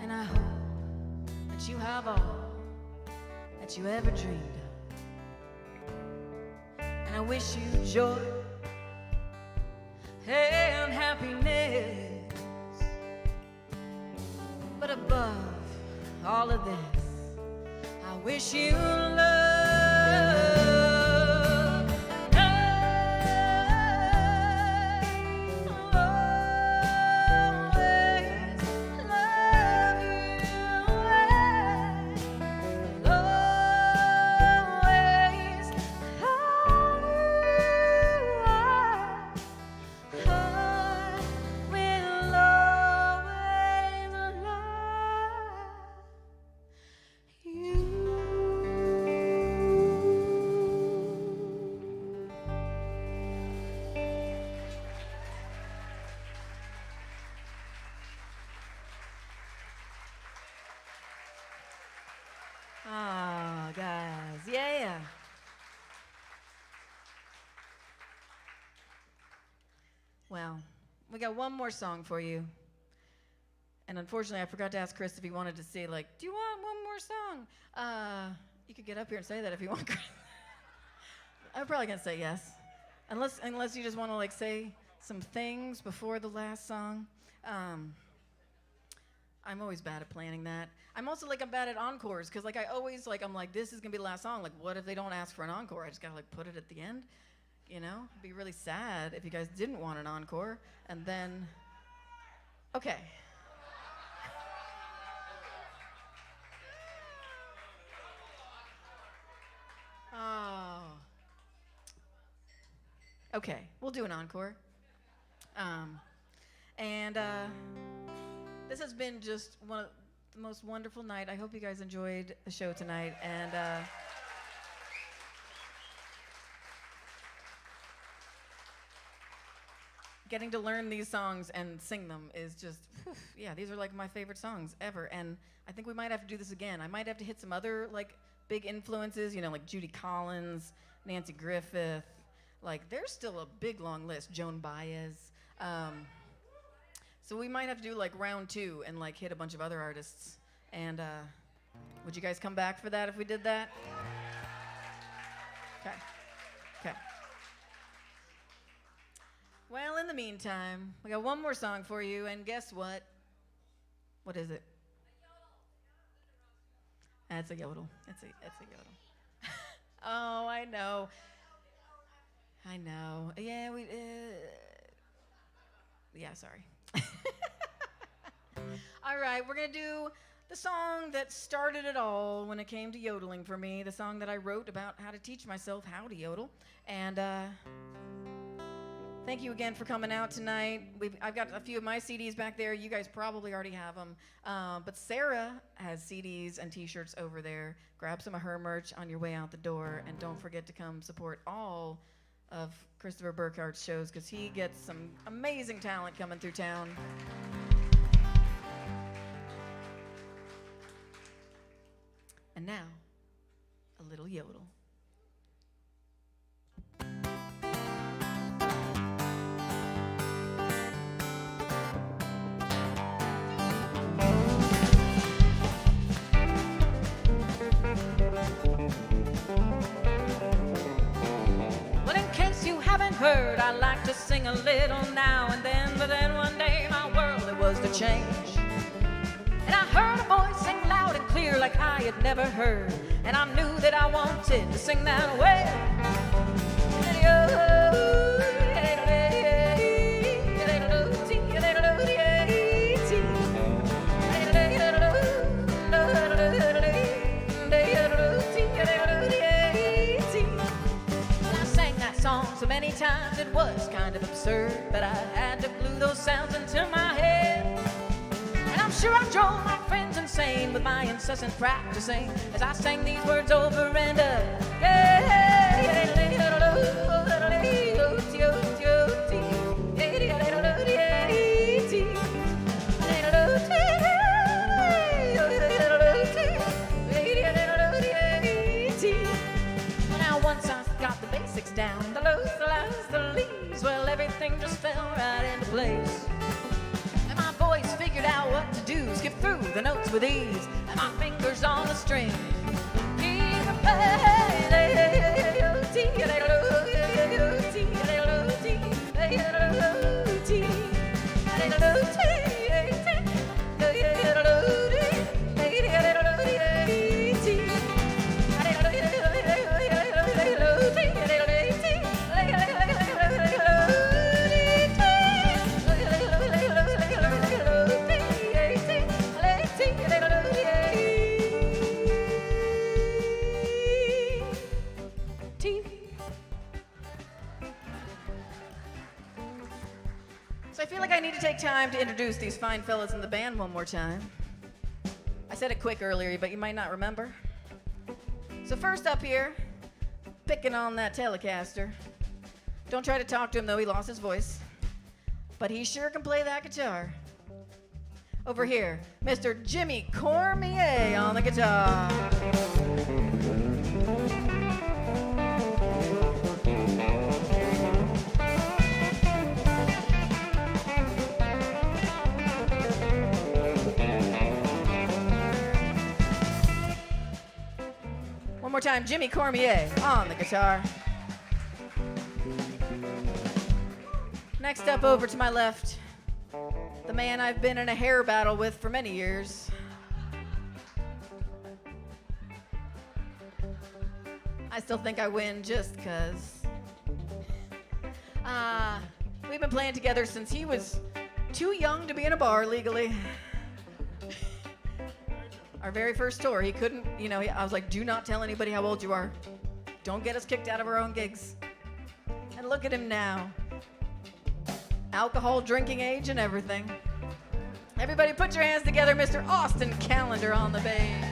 and I hope that you have all that you ever dreamed of, and I wish you joy and happiness, but above all of this, I wish you love. You Oh, guys, yeah. Well, we got one more song for you. And unfortunately, I forgot to ask Chris if he wanted to say, like, do you want one more song? You could get up here and say that if you want, Chris. I'm probably going to say yes. Unless you just want to, like, say some things before the last song. I'm always bad at planning that. I'm also, like, I'm bad at encores, because, like, I always, like, I'm like, this is going to be the last song. Like, what if they don't ask for an encore? I just got to, like, put it at the end. You know? It'd be really sad if you guys didn't want an encore. And then, okay. Oh. Okay, we'll do an encore. This has been just one of the most wonderful night. I hope you guys enjoyed the show tonight. And getting to learn these songs and sing them is just, yeah, these are like my favorite songs ever. And I think we might have to do this again. I might have to hit some other like big influences, you know, like Judy Collins, Nanci Griffith. Like, there's still a big long list. Joan Baez. So we might have to do like round 2 and like hit a bunch of other artists. And would you guys come back for that if we did that? Okay. Okay. Well, in the meantime, we got one more song for you, and guess what? What is it? That's a yodel. It's a yodel. Oh, I know. I know. Yeah, yeah, sorry. All right, we're going to do the song that started it all when it came to yodeling for me, the song that I wrote about how to teach myself how to yodel. And thank you again for coming out tonight. I've got a few of my CDs back there. You guys probably already have them. But Sarah has CDs and T-shirts over there. Grab some of her merch on your way out the door. And don't forget to come support all of Christopher Burkhart's shows, because he gets some amazing talent coming through town. And now, a little yodel. Heard I like to sing a little now and then, but then one day my world it was to change. And I heard a voice sing loud and clear like I had never heard, and I knew that I wanted to sing that way. So many times it was kind of absurd, but I had to glue those sounds into my head. And I'm sure I drove my friends insane with my incessant practicing as I sang these words over and Now once I got the basics down, the lows, the lows, the leads, well, everything just fell right into place. And my voice figured out what to do, skip through the notes with ease, and my fingers on the string. Time to introduce these fine fellas in the band one more time. I said it quick earlier, but you might not remember. So first up here, picking on that Telecaster. Don't try to talk to him though, he lost his voice. But he sure can play that guitar. Over here, Mr. Jimmy Cormier on the guitar. One more time, Jimmy Cormier on the guitar. Next up, over to my left, the man I've been in a hair battle with for many years. I still think I win just because. We've been playing together since he was too young to be in a bar legally. Our very first tour, he couldn't, I was like, do not tell anybody how old you are. Don't get us kicked out of our own gigs. And look at him now. Alcohol drinking age and everything. Everybody put your hands together, Mr. Austin Callender on the bass.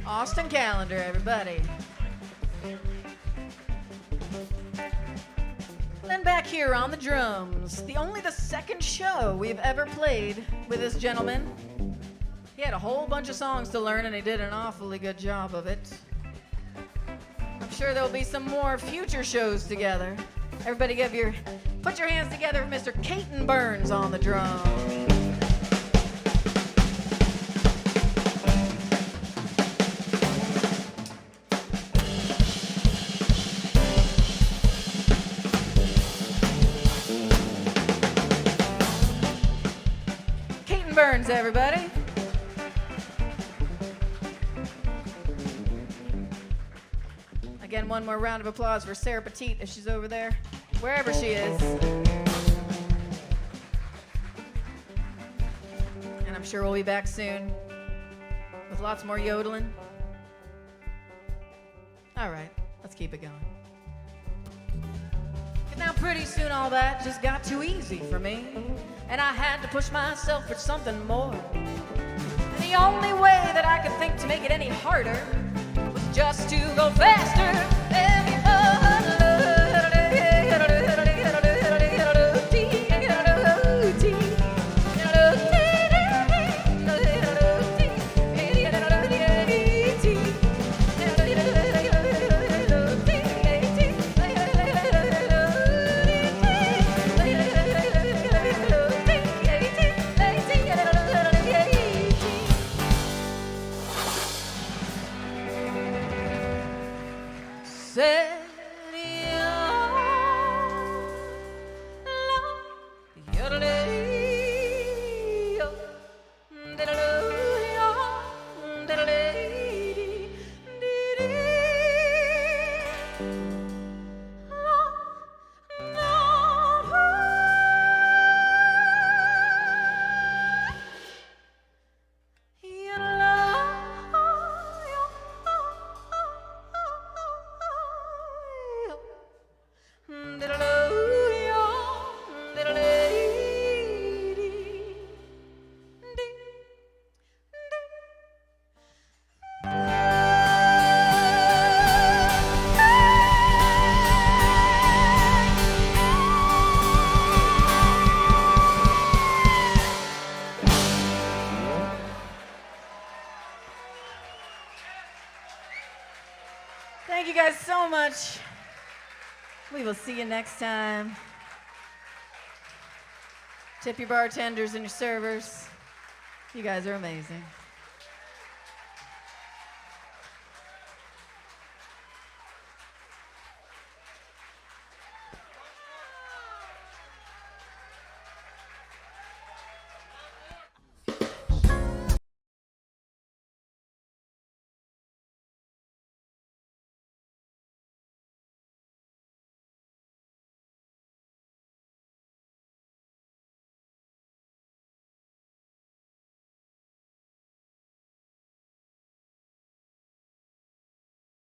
Austin Callender, everybody. Then back here on the drums, the second show we've ever played with this gentleman. He had a whole bunch of songs to learn and he did an awfully good job of it. I'm sure there'll be some more future shows together. Everybody put your hands together for Mr. Caton Burns on the drums. Burns, everybody. Again, one more round of applause for Sarah Petite if she's over there, wherever she is. And I'm sure we'll be back soon with lots more yodeling. All right, let's keep it going. 'Cause now pretty soon all that just got too easy for me. And I had to push myself for something more. And the only way that I could think to make it any harder was just to go faster. Thank you guys so much. We will see you next time. Tip your bartenders and your servers. You guys are amazing.